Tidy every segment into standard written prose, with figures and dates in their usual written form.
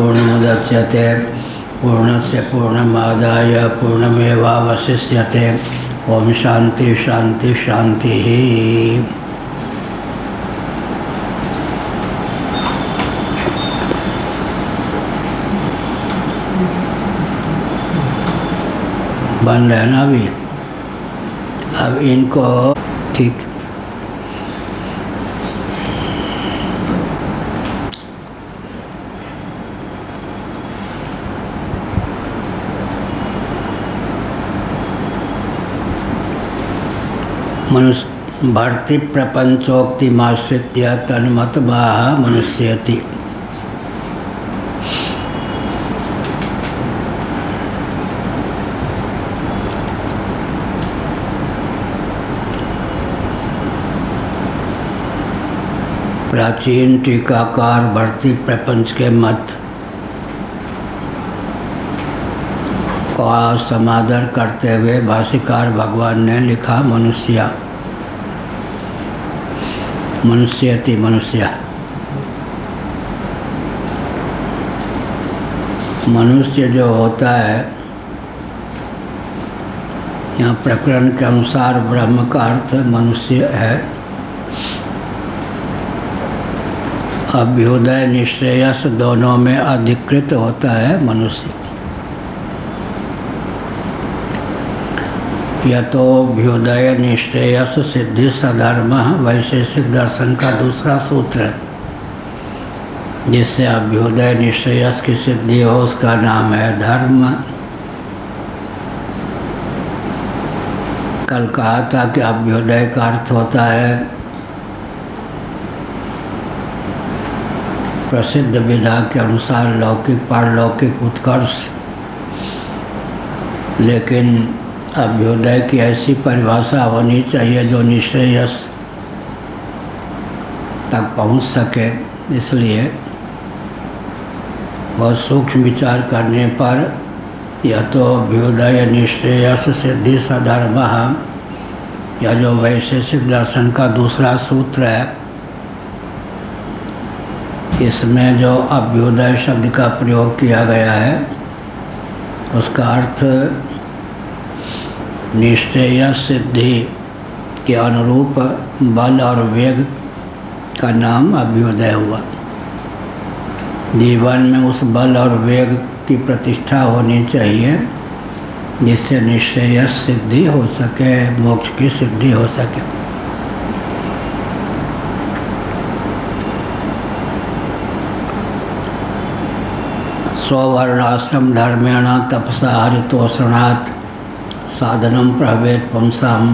पूर्णमुदच्यते पूर्णस्य पूर्णमादाय पूर्णमेवावशिष्यते। ओम शांति शांति शांति। बंद है ना अभी? अब इनको ठीक मनुष्य भर्ति प्रपंचोक्तिमाश्रित्य तन्मतबाह मनुष्यति। प्राचीन टीकाकार भर्ती प्रपंच के मत का समादर करते हुए भाष्यकार भगवान ने लिखा मनुष्यति मनुष्य। मनुष्य जो होता है, यहाँ प्रकरण के अनुसार ब्रह्म का अर्थ मनुष्य है। अभ्युदय निश्रेयस दोनों में अधिकृत होता है मनुष्य। यतोभ्युदय निश्रेयस सिद्धि सधर्म वैशेषिक दर्शन का दूसरा सूत्र है। जिससे अभ्युदय निश्रेयस की सिद्धि हो उसका नाम है धर्म। कल कहा था कि अभ्युदय का अर्थ होता है प्रसिद्ध विधा के अनुसार लौकिक पारलौकिक उत्कर्ष। लेकिन अभ्युदय की ऐसी परिभाषा होनी चाहिए जो निश्रेयस तक पहुंच सके। इसलिए बहुत सूक्ष्म विचार करने पर यह तो अभ्युदय निश्रेयस सिद्धि सधर्म, या जो वैशेषिक दर्शन का दूसरा सूत्र है, इसमें जो अभ्युदय शब्द का प्रयोग किया गया है उसका अर्थ निश्चय सिद्धि के अनुरूप बल और वेग का नाम अभ्युदय हुआ। जीवन में उस बल और वेग की प्रतिष्ठा होनी चाहिए जिससे निश्चय सिद्धि हो सके, मोक्ष की सिद्धि हो सके। स्ववर्णाश्रम धर्मेण तपसा हरितोषणात् साधनम प्रभेद पुंसाम।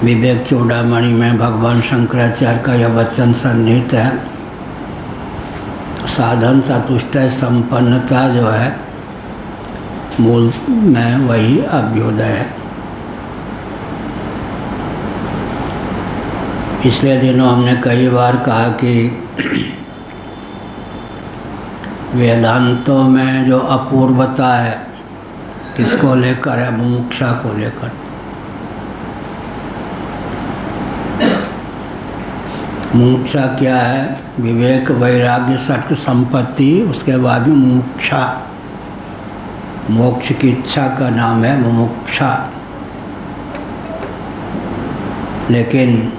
विवेक चूड़ामणि में भगवान शंकराचार्य का यह वचन सन्निहित है। साधन चतुष्टय संपन्नता जो है मूल में वही अभ्युदय है। पिछले दिनों हमने कई बार कहा कि वेदांतों में जो अपूर्वता है किसको लेकर है? मुमुक्षा को लेकर। मुमुक्षा क्या है? विवेक वैराग्य सत्य संपत्ति, उसके बाद में मुमुक्षा, मोक्ष की इच्छा का नाम है मुमुक्षा। लेकिन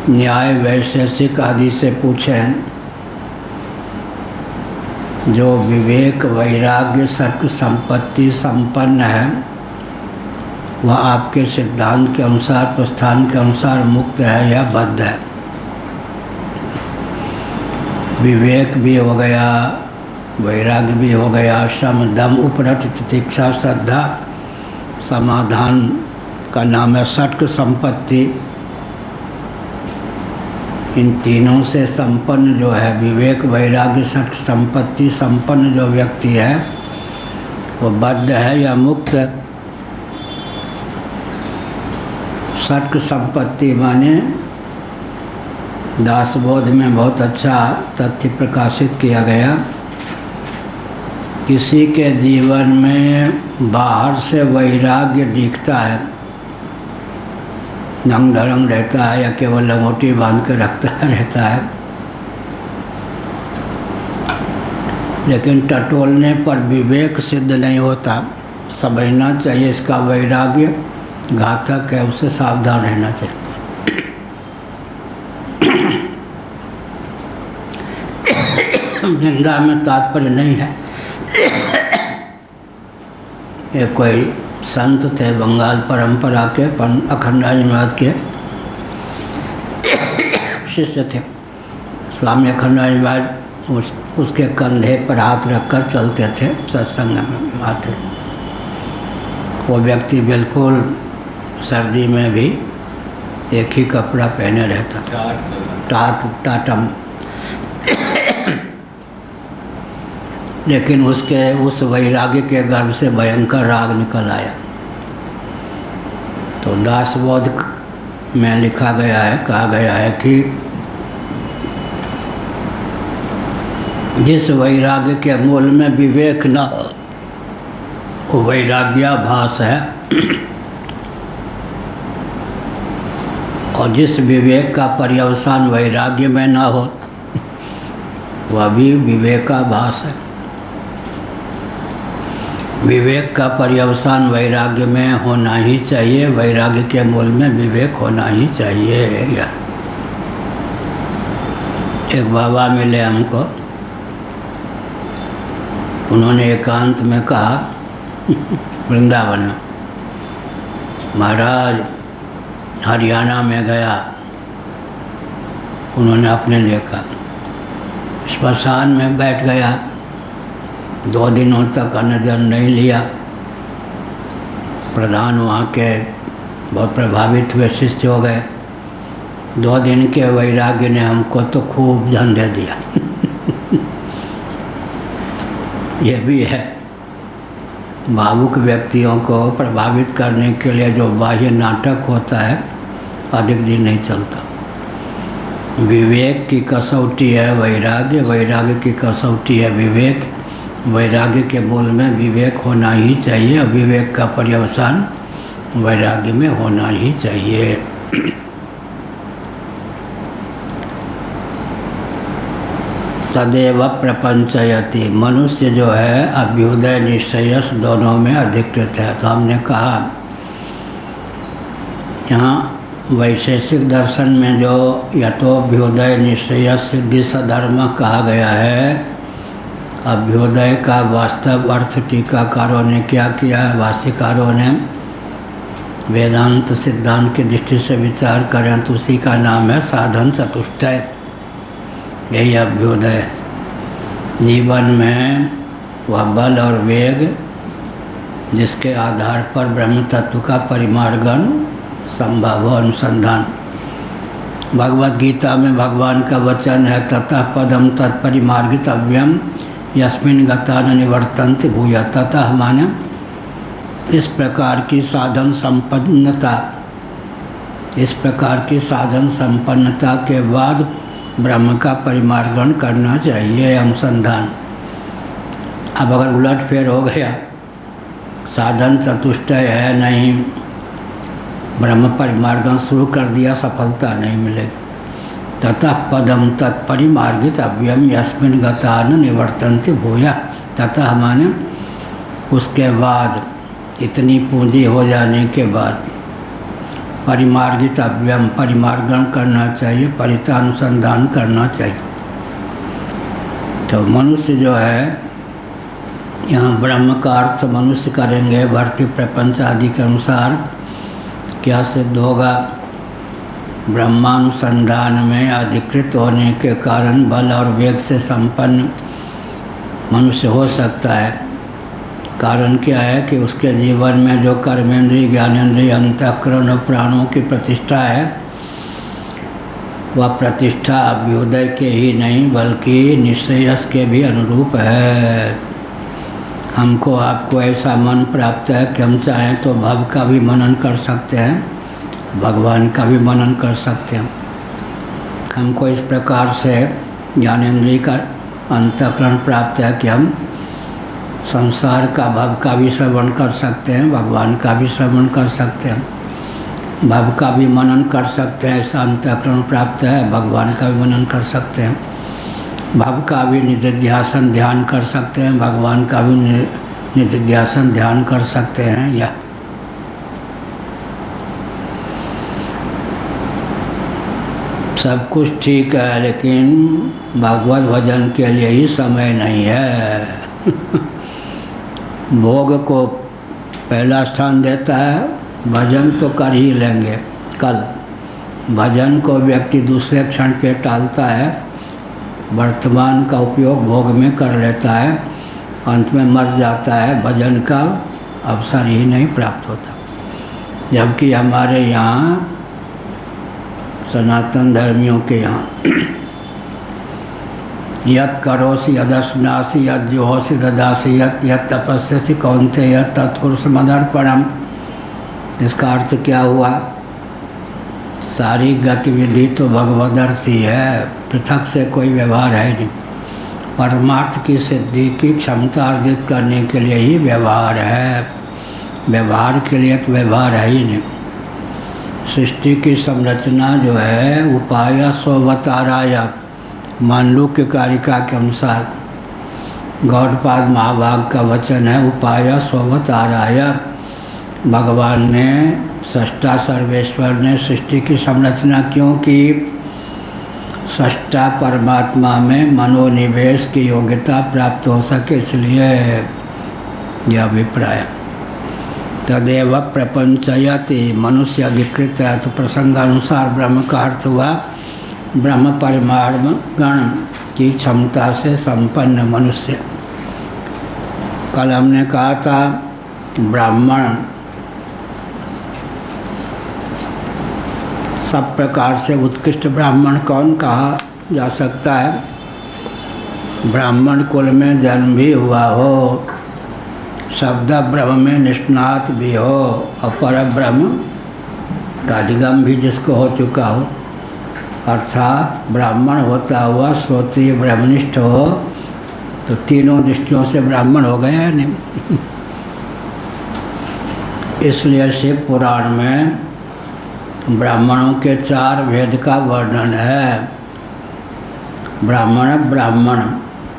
न्याय वैशेषिक आदि से पूछें, जो विवेक वैराग्य सत्य संपत्ति संपन्न है वह आपके सिद्धांत के अनुसार, प्रस्थान के अनुसार मुक्त है या बद्ध है? विवेक भी हो गया, वैराग्य भी हो गया, शम दम उपरत तितिक्षा श्रद्धा समाधान का नाम है सत्य संपत्ति। इन तीनों से संपन्न जो है, विवेक वैराग्य सत्य संपत्ति संपन्न जो व्यक्ति है वो बद्ध है या मुक्त? सत्य संपत्ति माने दासबोध में बहुत अच्छा तथ्य प्रकाशित किया गया। किसी के जीवन में बाहर से वैराग्य दिखता है, नंग धड़ंग रहता है या केवल लंगोटी बांध कर रखता रहता है, लेकिन टटोलने पर विवेक सिद्ध नहीं होता। समझना चाहिए इसका वैराग्य घातक है, उससे सावधान रहना चाहिए। निंदा में तात्पर्य नहीं है। ये कोई संत थे, बंगाल परंपरा के अखंडानंद महाराज के शिष्य थे। स्वामी अखंडानंद महाराज उसके कंधे पर हाथ रखकर चलते थे, सत्संग में आते। वो व्यक्ति बिल्कुल सर्दी में भी एक ही कपड़ा पहने रहता था, टाटम। लेकिन उसके उस वैराग्य के गर्भ से भयंकर राग निकल आया। तो दासबोध में लिखा गया है, कहा गया है कि जिस वैराग्य के मूल में विवेक न हो वो वैराग्याभास है, और जिस विवेक का पर्यवसान वैराग्य में न हो वह भी विवेकाभास है। विवेक का पर्यवसान वैराग्य में होना ही चाहिए, वैराग्य के मूल में विवेक होना ही चाहिए। एक बाबा मिले हमको, उन्होंने एकांत में कहा वृंदावन में, महाराज हरियाणा में गया, उन्होंने अपने लिए कहा, श्मशान में बैठ गया, 2 दिनों तक अन्न जल नहीं लिया। प्रधान वहाँ के बहुत प्रभावित हुए, शिष्य हो गए। 2 दिन के वैराग्य ने हमको तो खूब धंधे दिया। ये भी है, भावुक व्यक्तियों को प्रभावित करने के लिए जो बाह्य नाटक होता है अधिक दिन नहीं चलता। विवेक की कसौटी है वैराग्य, वैराग्य की कसौटी है विवेक। वैराग्य के मूल में विवेक होना ही चाहिए, और विवेक का पर्यवसान वैराग्य में होना ही चाहिए। तदेव प्रपंचयति, मनुष्य जो है अभ्युदय निश्चयस दोनों में अधिकृत है। तो हमने कहा यहाँ वैशेषिक दर्शन में जो यतोभ्युदय निश्चयस सिद्धि सधर्म कहा गया है, अभ्युदय का वास्तव अर्थ टीकाकारों ने क्या किया है, भाष्यकारों ने वेदांत सिद्धांत की दृष्टि से विचार करें तो उसी का नाम है साधन चतुष्टय। यही अभ्युदय। जीवन में वह बल और वेग जिसके आधार पर ब्रह्म तत्व का परिमार्गण संभव हो, अनुसंधान। भगवद गीता में भगवान का वचन है, ततः पदम तत्परिमार्गितव्यम यस्मिन् गता न निवर्तन्ते भूय। ततः माने इस प्रकार की साधन संपन्नता, इस प्रकार की साधन संपन्नता के बाद ब्रह्म का परिमार्गण करना चाहिए, अनुसंधान। अब अगर उलट फेर हो गया, साधन चतुष्टय है नहीं, ब्रह्म परिमार्गण शुरू कर दिया, सफलता नहीं मिलेगी। ततः पदम तत्परिमार्गितव्यम यस्मिन् गता न निवर्तन्ते भूया। ततः माने उसके बाद, इतनी पूंजी हो जाने के बाद परिमार्गितव्यम, परिमार्गण करना चाहिए, परितानुसंधान करना चाहिए। तो मनुष्य जो है, यहाँ ब्रह्म का अर्थ मनुष्य करेंगे भर्ती प्रपंच आदि के अनुसार। क्या सिद्ध होगा? ब्रह्मानुसंधान में अधिकृत होने के कारण बल और वेग से संपन्न मनुष्य हो सकता है। कारण क्या है कि उसके जीवन में जो कर्मेंद्रिय, ज्ञानेंद्रिय, अंतःकरण और प्राणों की प्रतिष्ठा है, वह प्रतिष्ठा अभ्युदय के ही नहीं बल्कि निश्रेयस के भी अनुरूप है। हमको आपको ऐसा मन प्राप्त है कि हम चाहें तो भव का भी मनन कर सकते हैं, भगवान का भी मनन कर सकते हैं। हमको इस प्रकार से ज्ञानेंद्रिय का अंतःकरण प्राप्त है कि हम संसार का भव का भी श्रवण कर सकते हैं, भगवान का भी श्रवण कर सकते हैं, भव का भी मनन कर सकते हैं। ऐसा अंतःकरण प्राप्त है, भगवान का भी मनन कर सकते हैं। भव का भी निधिध्यासन ध्यान कर सकते हैं, भगवान का भी निधिध्यासन ध्यान कर सकते हैं। या सब कुछ ठीक है, लेकिन भगवत भजन के लिए ही समय नहीं है। भोग को पहला स्थान देता है, भजन तो कर ही लेंगे कल। भजन को व्यक्ति दूसरे क्षण पे टालता है, वर्तमान का उपयोग भोग में कर लेता है, अंत में मर जाता है, भजन का अवसर ही नहीं प्राप्त होता। जबकि हमारे यहाँ सनातन धर्मियों के यहाँ यत् करोसि यदश्नासि यत् जुहोसि ददासि यत् तपस्यसि कौन्तेय तत्कुरुषु मदर्पणम्। इसका अर्थ क्या हुआ? सारी गतिविधि तो भगवदर्थी है, पृथक से कोई व्यवहार है नहीं। परमार्थ की सिद्धि की क्षमता अर्जित करने के लिए ही व्यवहार है, व्यवहार के लिए तो व्यवहार है ही नहीं। सृष्टि की संरचना जो है उपाय सोवताराय, मांडुक्य कारिका के अनुसार गौड़पाद महाभाग का वचन है, उपाय सोवताराय। भगवान ने सृष्टा सर्वेश्वर ने सृष्टि की संरचना क्यों की? सृष्टा परमात्मा में मनोनिवेश की योग्यता प्राप्त हो सके, इसलिए यह अभिप्राय। तदेव प्रपंचयति मनुष्य अधिकृत है, तो प्रसंगानुसार ब्रह्म का अर्थ हुआ ब्रह्म परिमाण गण की क्षमता से संपन्न मनुष्य। कल हमने कहा था ब्राह्मण सब प्रकार से उत्कृष्ट ब्राह्मण कौन कहा जा सकता है? ब्राह्मण कुल में जन्म भी हुआ हो, शब्द ब्रह्म में निष्णात भी हो, और पर ब्रह्म का अधिगम भी जिसको हो चुका हो, अर्थात ब्राह्मण होता हुआ श्रोत्रिय ब्रह्मनिष्ठ हो, तो तीनों दृष्टियों से ब्राह्मण हो गया नहीं। इसलिए शिव पुराण में ब्राह्मणों के 4 भेद का वर्णन है। ब्राह्मण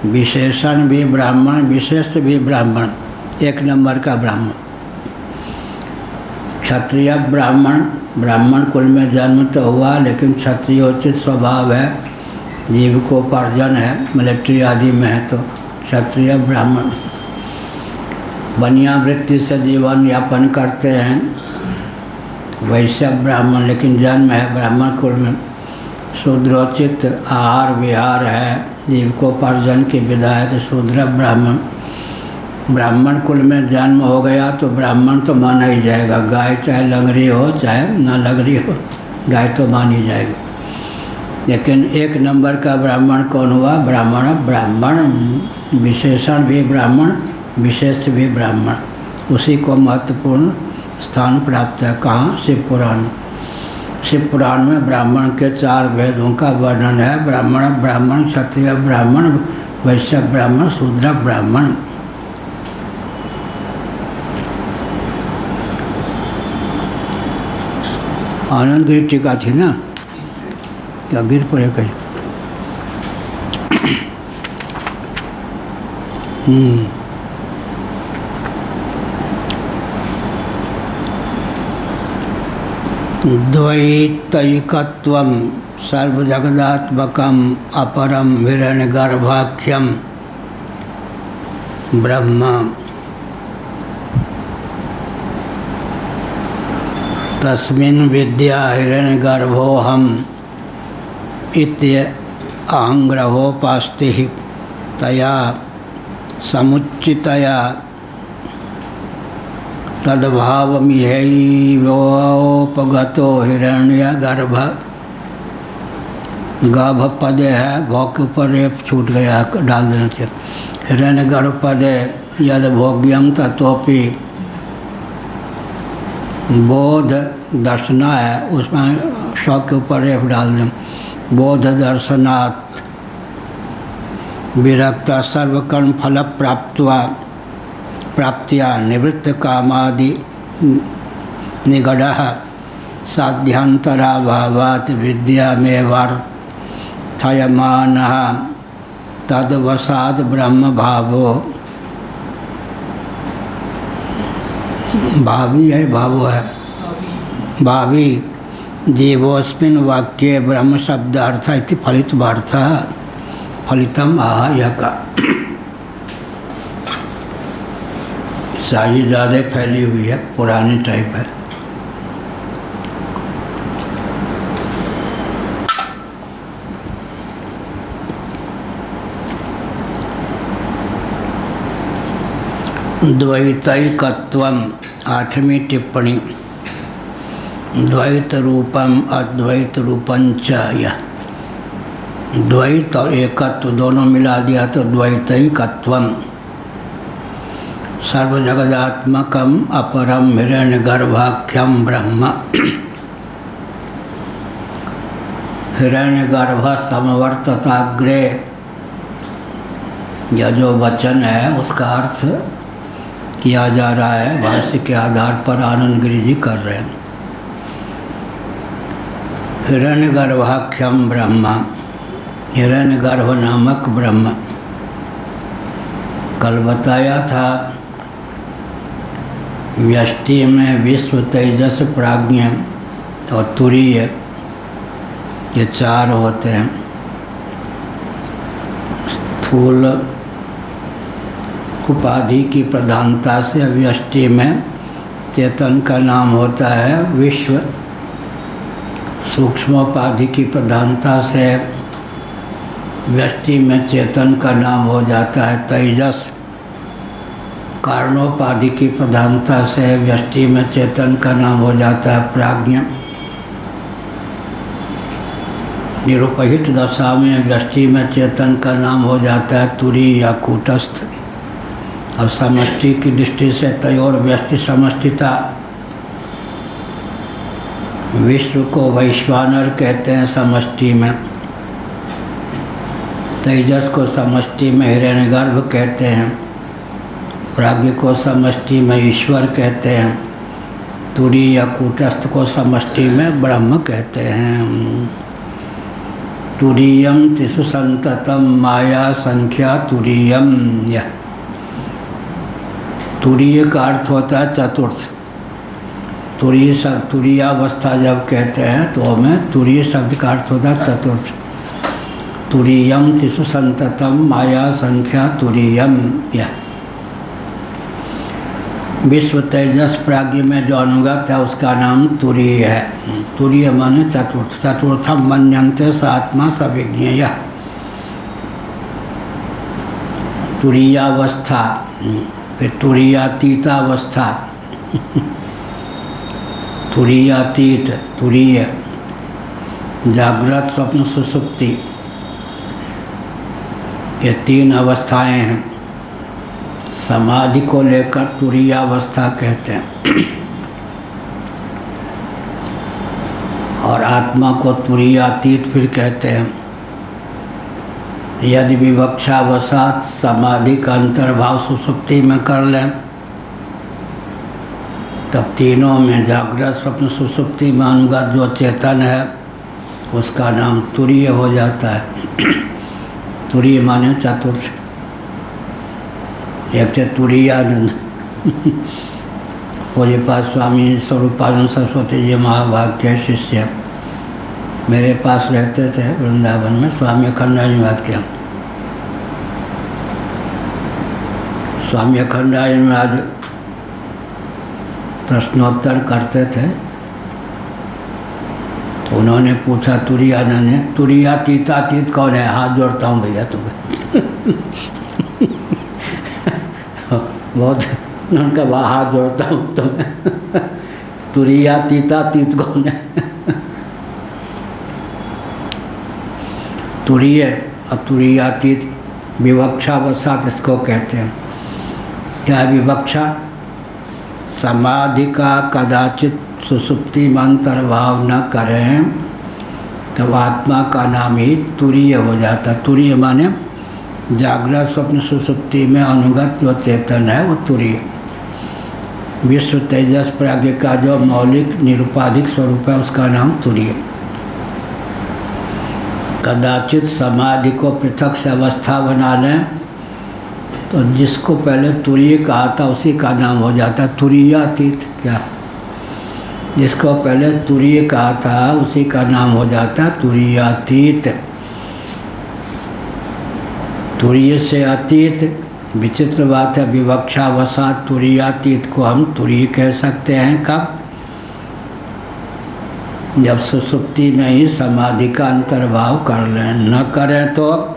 विशेषण भी ब्राह्मण, विशेष भी ब्राह्मण, 1 नंबर का ब्राह्मण। क्षत्रिय ब्राह्मण कुल में जन्म तो हुआ, लेकिन क्षत्रियोचित स्वभाव है, जीविकोपार्जन है, मिलिट्री आदि में है, तो क्षत्रिय ब्राह्मण बनिया वृत्ति से जीवन यापन करते हैं। वैश्य ब्राह्मण, लेकिन जन्म है ब्राह्मण कुल में। शूद्रोचित आहार विहार है, जीविकोपार्जन की विधा है, तो शूद्र ब्राह्मण। ब्राह्मण कुल में जन्म हो गया तो ब्राह्मण तो माना ही जाएगा, गाय चाहे लंगड़ी हो चाहे ना लंगड़ी हो, गाय तो मानी जाएगी। लेकिन 1 नंबर का ब्राह्मण कौन हुआ? ब्राह्मण विशेषण भी ब्राह्मण, विशेष भी ब्राह्मण, उसी को महत्वपूर्ण स्थान प्राप्त है। कहाँ? शिव पुराण। शिव पुराण में ब्राह्मण के 4 भेदों का वर्णन है। ब्राह्मण क्षत्रिय ब्राह्मण, वैश्य ब्राह्मण, शूद्र ब्राह्मण। आनंद गिरी टीका थी ना, क्या गिर पड़े कहीं? द्वैतैकत्वं सर्वजगदात्मकम् अपरं हिरण्यगर्भाख्यं ब्रह्म। तस्मिन् विद्या हिरण्यगर्भोऽहम् इत्यहङ्ग्रहोपास्ति तया समुचितया तद्भावमिहैवोपगतो हिरण्यगर्भ। गर्भ पदे है, भोग के ऊपर रेप छूट गया, डाल देना चाहिए। हिरण्यगर्भ पदे यद भोग्यम ततोपि बोध दर्शना है, उसमें शौक के ऊपर रेप डाल दें। बोध दर्शनात् विरक्ता सर्वकर्म फल प्राप्त्या निवृत्त कामादि निगडः साध्यांतराभावात् विद्यामेवार्थयमानः तद्वसाद ब्रह्म भावो, भावी है भावो है भावी जीवोस्मिन् वाक्ये ब्रह्म शब्द अर्थ इति फलित वार्थ फलितम आह यह का शाही ज़्यादा फैली हुई है, पुरानी टाइप है। द्वैतैकत्वम, 8वीं टिप्पणी। द्वैत रूपम अद्वैत रूपंच, यह द्वैत और एकत्व दोनों मिला दिया तो द्वैतैकत्वम। सर्वजगदात्मकम अपरम हिरण्यगर्भाख्यम ब्रह्म, हिरण्यगर्भ समवर्तताग्रे, यह जो वचन है उसका अर्थ किया जा रहा है, भाष्य के आधार पर आनंद गिरि जी कर रहे हैं। हिरण्यगर्भाख्यम ब्रह्म, हिरण्यगर्भ नामक ब्रह्म। कल बताया था व्यष्टि में विश्व, तेजस, प्राज्ञ और तुरीय, ये 4 होते हैं। स्थूल उपाधि की प्रधानता से व्यष्टि में चेतन का नाम होता है विश्व, सूक्ष्मोपाधि की प्रधानता से व्यष्टि में चेतन का नाम हो जाता है तेजस, कारणोपाधि की प्रधानता से व्यष्टि में चेतन का नाम हो जाता है प्राज्ञ। निरुपहित दशा में व्यष्टि में चेतन का नाम हो जाता है तुरी या कूटस्थ। और समष्टि की दृष्टि से तयोर व्यष्टि समष्टिता, विश्व को वैश्वानर कहते हैं समष्टि में, तेजस को समष्टि में हिरण्यगर्भ कहते हैं, प्राज्ञ को समष्टि में ईश्वर कहते हैं, तुरी या कूटस्थ को समष्टि में ब्रह्म कहते हैं। तुरीयम तिषु संततम माया संख्या तुरीयम, यह तुरीय का अर्थ होता है चतुर्थ। तुरीय शब्द, तुरीयावस्था जब कहते हैं तो हमें तुरीय शब्द का अर्थ होता है चतुर्थ। तुरीयम तिषु संततम माया संख्या तुरीयम, यह विश्व तेजस प्राज्ञ में जो अनुगत है उसका नाम तुरीय है। तुरीय माने चतुर्थ, चतुर्थम मन्यन्ते स आत्मा स विज्ञेय। तुरीयावस्था, फिर तुरीयातीतावस्था, तुरीयातीत, तुरीय, जागृत, स्वप्न, सुषुप्ति, ये 3 अवस्थाएं हैं। समाधि को लेकर तुरीयावस्था कहते हैं और आत्मा को तुरीयातीत फिर कहते हैं। यदि विवक्षावसात समाधि का अंतर्भाव सुषुप्ति में कर लें तब तीनों में जागृत, स्वप्न, सुषुप्ति में अनुगत जो चेतन है उसका नाम तुरीय हो जाता है। तुरीय माने चतुर्थ। एक थे तुरीयानंद पूज्यपाद स्वामी स्वरूपानंद सरस्वती जी महाभाग के शिष्य मेरे पास रहते थे वृंदावन में, स्वामी अखंडानंद के। स्वामी अखंडानंद प्रश्नोत्तर करते थे तो उन्होंने पूछा तुरीयानंद ने, तुरीयातीतातीत कौन है? हाथ जोड़ता हूँ भैया तुम्हें। बहुत उन्होंने कहा हाथ जोड़ता हूँ तुम्हें। तुरीयातीतातीत कौन है? तुरीय और तुरीयातीत विवक्षावसात इसको कहते हैं। क्या विवक्षा? समाधि का कदाचित सुसुप्ति में अंतर्भाव न करें तब आत्मा का नाम ही तुरीय हो जाता। तुरीय माने जागृत, स्वप्न, सुसुप्ति में अनुगत जो चेतन है वो तुरीय। विश्व तेजस प्राज्ञ का जो मौलिक निरुपाधिक स्वरूप है उसका नाम तुरीय। कदाचित समाधि को पृथक से अवस्था बना लें तो जिसको पहले तुरीय कहा था उसी का नाम हो जाता है तुरीयातीत। क्या? जिसको पहले तुरीय कहा था उसी का नाम हो जाता है तुरीयातीत। तुरीय से अतीत, विचित्र बात है, विवक्षावसात तुरीयातीत को हम तुरीय कह सकते हैं। कब? जब सुसुप्ति में ही समाधि का अंतर्भाव कर लें। न करें तो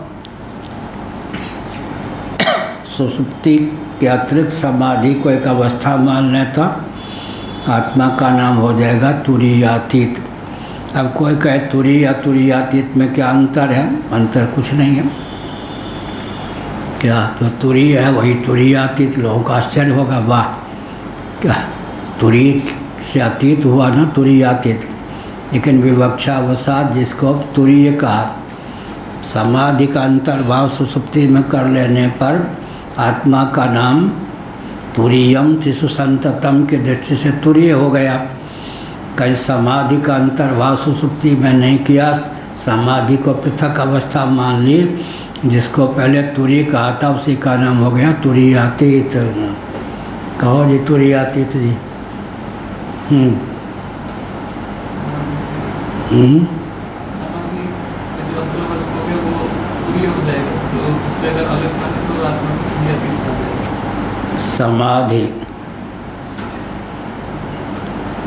सुसुप्ति के अतिरिक्त समाधि को एक अवस्था मान लें तो आत्मा का नाम हो जाएगा तुरीयातीत। अब कोई कहे तुरीय या तुरीयातीत में क्या अंतर है? अंतर कुछ नहीं है। क्या? जो तुरीय है वही तुरीयातीत। लोगों का आश्चर्य होगा, वाह, क्या तुरीय से अतीत हुआ ना तुरीयातीत। लेकिन विवक्षावसात जिसको तुरीय कहा, समाधि का अंतर्भाव सुसुप्ति में कर लेने पर आत्मा का नाम तुरीयम तिसु संततम की दृष्टि से तुरीय हो गया। कहीं समाधि का अंतर्भाव सुसुप्ति में नहीं किया, समाधि को पृथक अवस्था मान ली, जिसको पहले तुरीय कहा था उसी का नाम हो गया तुरीयातीत। कहो जी तुरीयातीत जी। समाधि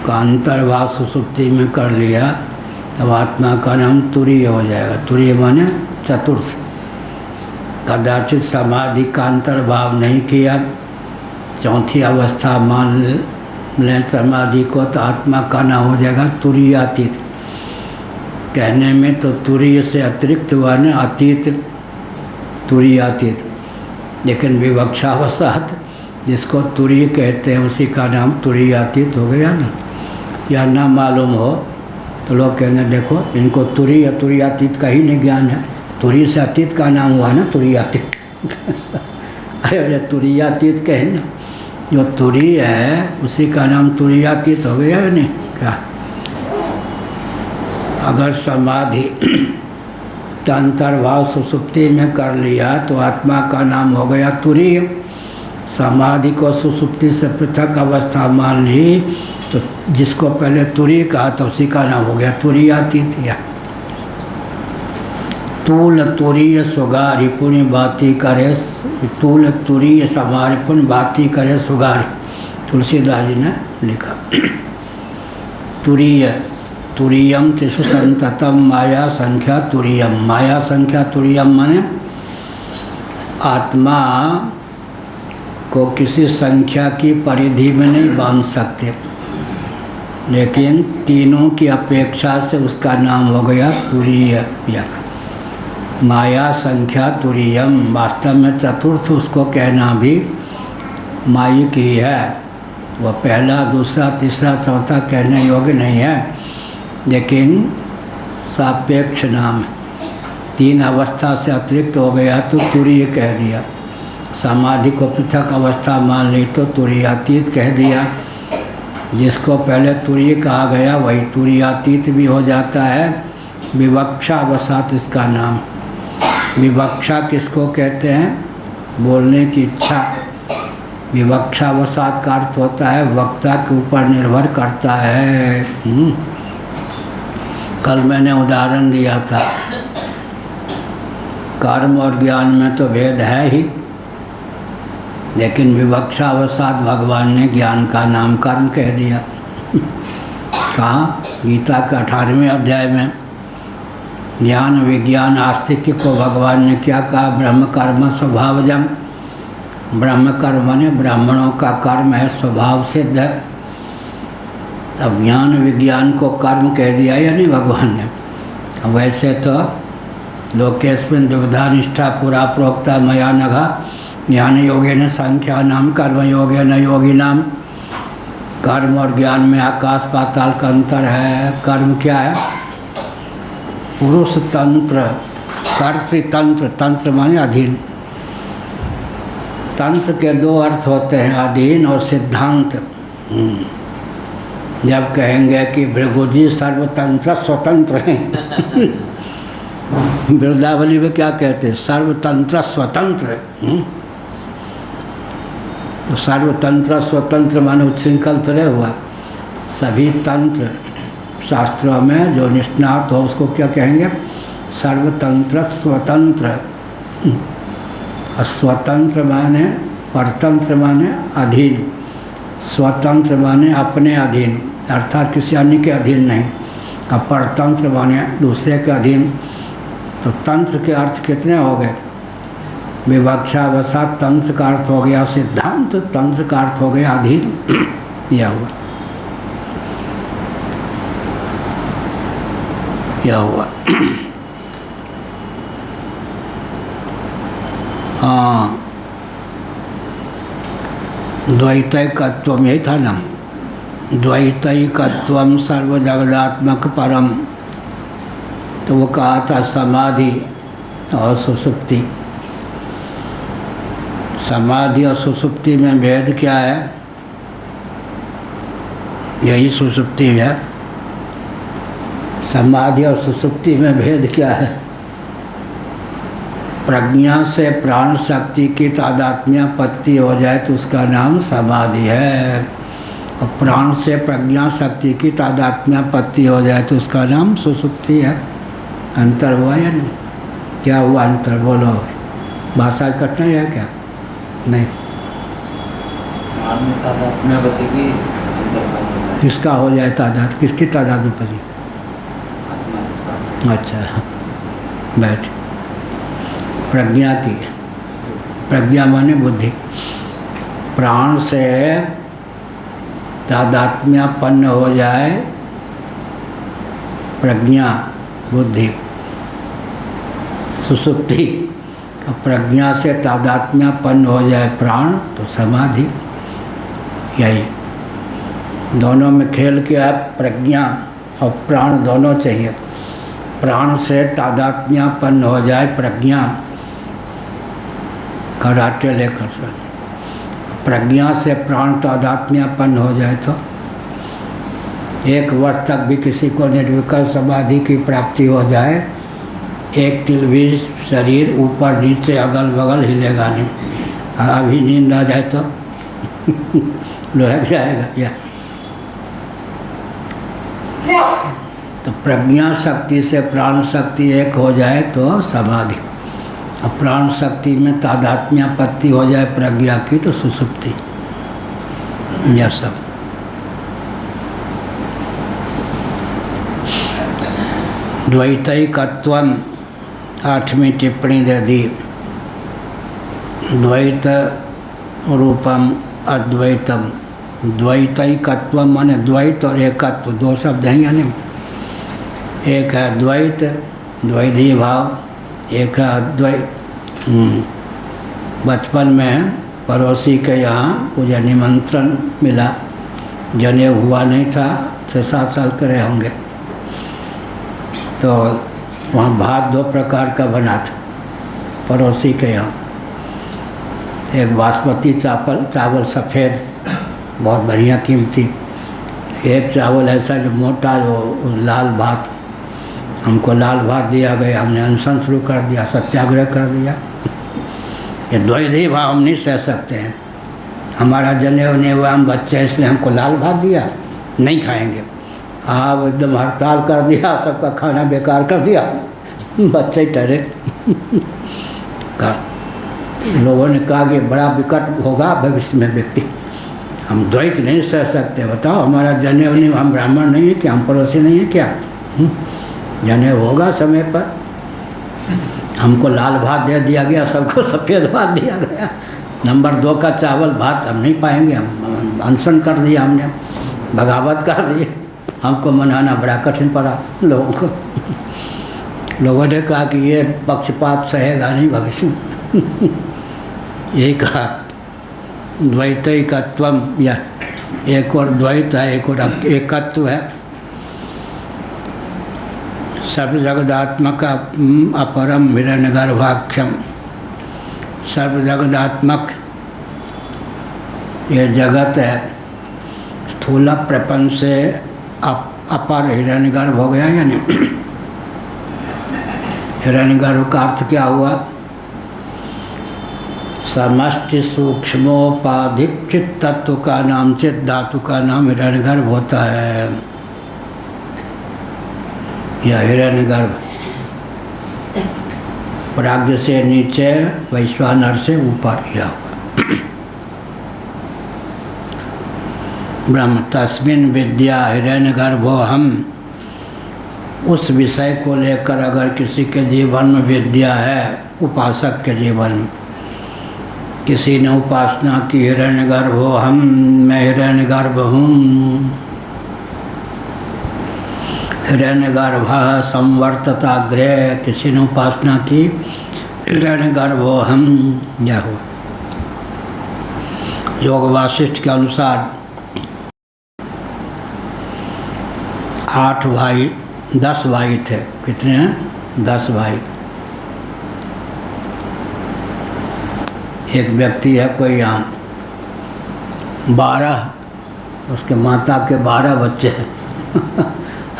का अंतर्भाव सुसुप्ति में कर लिया तब आत्मा का नाम तुरीय हो जाएगा। तुरीय माने चतुर्थ। कदाचित समाधि का अंतर्भाव नहीं किया, चौथी अवस्था मान लें समाधि को, तो आत्मा का नाम हो जाएगा तुरीयातीत। कहने में तो तुरीय से अतिरिक्त हुआ न अतीत, तुरीयातीत। लेकिन विवक्षावसात जिसको तुरीय कहते हैं उसी का नाम तुरीयातीत हो गया ना। या ना मालूम हो तो लोग कहने देखो इनको तुरीय या तुरीयातीत का ही नहीं ज्ञान है। तुरीय से अतीत का नाम हुआ ना तुरीयातीत। अरे तुरीयातीत कहे ना, जो तुरीय है उसी का नाम तुरीयातीत हो गया है नहीं क्या? अगर समाधि का अंतर्भाव सुसुप्ति में कर लिया तो आत्मा का नाम हो गया तुरीय। समाधि को सुसुप्ति से पृथक अवस्था मान ली तो जिसको पहले तुरीय कहा तो उसी का नाम हो गया तुरीयातीत। या तूल तुरीय सुगारी पुण्य बाती करे, तूल तुरीय समारी पुण्य बाती करे सुगारी, तुलसीदास जी ने लिखा। तुरीय तुरीयम तिषु संततम माया संख्या तुरीयम। माया संख्या तुरीयम माने आत्मा को किसी संख्या की परिधि में नहीं बांध सकते, लेकिन तीनों की अपेक्षा से उसका नाम हो गया तुरीय। माया संख्या तुरीयम, वास्तव में चतुर्थ उसको कहना भी मायिक ही है। वह पहला दूसरा तीसरा चौथा कहने योग्य नहीं है, लेकिन सापेक्ष नाम। तीन अवस्था से अतिरिक्त हो गया तो तुरीय कह दिया। समाधि को पृथक अवस्था मान ली तो तुरीयातीत कह दिया। जिसको पहले तुरीय कहा गया वही तुरीयातीत भी हो जाता है। विवक्षावसात इसका नाम। विवक्षा किसको कहते हैं? बोलने की इच्छा। विवक्षावसात का अर्थ होता है वक्ता के ऊपर निर्भर करता है। कल मैंने उदाहरण दिया था, कर्म और ज्ञान में तो भेद है ही, लेकिन विवक्षावसात भगवान ने ज्ञान का नाम कर्म कह दिया। कहाँ? गीता के 18वें अध्याय में ज्ञान विज्ञान आस्तिक्य को भगवान ने क्या कहा? ब्रह्म कर्म स्वभावजम। ब्रह्म कर्म माने ब्राह्मणों का कर्म है, स्वभाव सिद्ध है। अब ज्ञान विज्ञान को कर्म कह दिया या नहीं भगवान ने? वैसे तो लोकेस्मिन् दुविधा निष्ठा पुरा प्रोक्ता मया नघा ज्ञान योगे न संख्या नाम कर्म योगे न योगी नाम। कर्म और ज्ञान में आकाश पाताल का अंतर है। कर्म क्या है? पुरुष तंत्र, कर्तृतंत्र। तंत्र माने अधीन। तंत्र के दो अर्थ होते हैं, अधीन और सिद्धांत। जब कहेंगे कि भृगु जी सर्वतंत्र स्वतंत्र हैं वृंदावली में क्या कहते हैं? सर्वतंत्र स्वतंत्र। तो सर्वतंत्र स्वतंत्र माने उच्छृंखल तो नहीं हुआ, सभी तंत्र शास्त्रों में जो निष्णात हो उसको क्या कहेंगे? सर्वतंत्र स्वतंत्र। स्वतंत्र माने परतंत्र माने अधीन, स्वतंत्र माने अपने अधीन अर्थात किसी अन्य के अधीन नहीं, और परतंत्र माने दूसरे के अधीन। तो तंत्र के अर्थ कितने हो गए? विवक्षावसात तंत्र का अर्थ हो गया सिद्धांत, तंत्र का अर्थ हो गया अधीन। यह हुआ, यह हुआ। हाँ, द्वैतैकत्वम यही था ना, द्वैतैकत्वम सर्वजगदात्मक परम। तो वो कहा था समाधि और सुषुप्ति। समाधि और सुषुप्ति में भेद क्या है? यही सुषुप्ति है। समाधि और सुषुप्ति में भेद क्या है? प्रज्ञा से प्राण शक्ति की तादात्म्यपत्ति हो जाए तो उसका नाम समाधि है, और प्राण से प्रज्ञा शक्ति की तादात्म्यपत्ति हो जाए तो उसका नाम सुषुप्ति है। अंतर हुआ या नहीं? क्या हुआ अंतर? बोलो, भाषा कठिनाई है क्या? नहीं। किसका हो जाए तादाद? किसकी तादात्म्यपत्ति? अच्छा, बैठ। प्रज्ञा की, प्रज्ञा माने बुद्धि। प्राण से तादात्म्यपन्न हो जाए प्रज्ञा बुद्धि सुषुप्ति, और प्रज्ञा से तादात्म्यपन्न हो जाए प्राण तो समाधि। यही दोनों में खेल के आप प्रज्ञा और प्राण दोनों चाहिए। प्राण से तादात्म्यपन्न हो जाए प्रज्ञा, कराटे लेकर से प्रज्ञा से प्राण तादात्म्यपन्न हो जाए तो 1 वर्ष तक भी किसी को निर्विकल्प समाधि की प्राप्ति हो जाए, एक तिल भी शरीर ऊपर नीचे अगल बगल हिलेगा नहीं। अभी नींद आ जाए तो लुढ़क जाएगा या। तो प्रज्ञा शक्ति से प्राण शक्ति एक हो जाए तो समाधि, और प्राण शक्ति में तादात्म्यपत्ति हो जाए प्रज्ञा की तो सुषुप्ति। यह सब द्वैतैकत्वम 8वीं टिप्पणी दे दी। द्वैत रूपम अद्वैतम। द्वैतैकत्वम माने द्वैत और एकत्व, 2 शब्द हैं यानी। एक है द्वैत, द्वैधी भाव, एक है अद्वैत। बचपन में पड़ोसी के यहाँ मुझे निमंत्रण मिला, जनेऊ हुआ नहीं था, 6-7 साल के रहे होंगे। तो वहाँ भात 2 प्रकार का बना था पड़ोसी के यहाँ। एक बासमती चावल सफ़ेद बहुत बढ़िया कीमती, एक चावल ऐसा जो मोटा जो लाल भात। हमको लाल भात दिया गया, हमने अनशन शुरू कर दिया, सत्याग्रह कर दिया। ये द्वैधी भाव हम नहीं सह सकते हैं। हमारा जनेऊ नहीं हुआ, हम बच्चे इसलिए हमको लाल भात दिया, नहीं खाएंगे। आप एकदम हड़ताल कर दिया, सबका खाना बेकार कर दिया, बच्चे ठहरे। लोगों ने कहा कि बड़ा विकट होगा भविष्य में व्यक्ति, हम द्वैत नहीं सह सकते। बताओ, हमारा जनेऊ नहीं, हम ब्राह्मण नहीं है क्या? हम पड़ोसी नहीं है क्या? जनेऊ होगा समय पर। हमको लाल भात दे दिया गया, सबको सफ़ेद भात दिया गया। नंबर 2 का चावल भात हम नहीं पाएंगे, हम अनशन कर दिया, हमने बगावत कर दी। हमको मनाना बड़ा कठिन पड़ा लोगों को। लोगों ने कहा कि ये पक्षपात सहेगा नहीं भविष्य में। यही कहा द्वैतैकत्वम, या एक और द्वैत है, एक और एकत्व है। सर्वजगदात्मक अपरम हिरण्यगर्भाख्यम। सर्वजगदात्मक ये जगत है, स्थूल प्रपंच से अपर हिरण्यगर्भ हो गया, यानी हिरण्यगर्भ का अर्थ क्या हुआ? समष्टि सूक्ष्मोपाधिक चित तत्व का नाम, चित धातु का नाम हिरण्यगर्भ होता है। यह हिरण्यगर्भ प्राज्ञ से नीचे, वैश्वानर से ऊपर यह हुआ। ब्रह्म तस्मिन् विद्या हिरण्यगर्भो हम। उस विषय को लेकर अगर किसी के जीवन में विद्या है, उपासक के जीवन में किसी ने उपासना की हिरण्यगर्भ हो हम, मैं हिरण्यगर्भ हूँ, हिरण्यगर्भ संवर्तताग्रे, किसी ने उपासना की हिरण्यगर्भ हो हम, यह हुआ। योग वासिष्ठ के अनुसार 8 भाई 10 भाई थे। कितने हैं? 10 भाई। एक व्यक्ति है कोई यहाँ 12, उसके माता के 12 बच्चे हैं।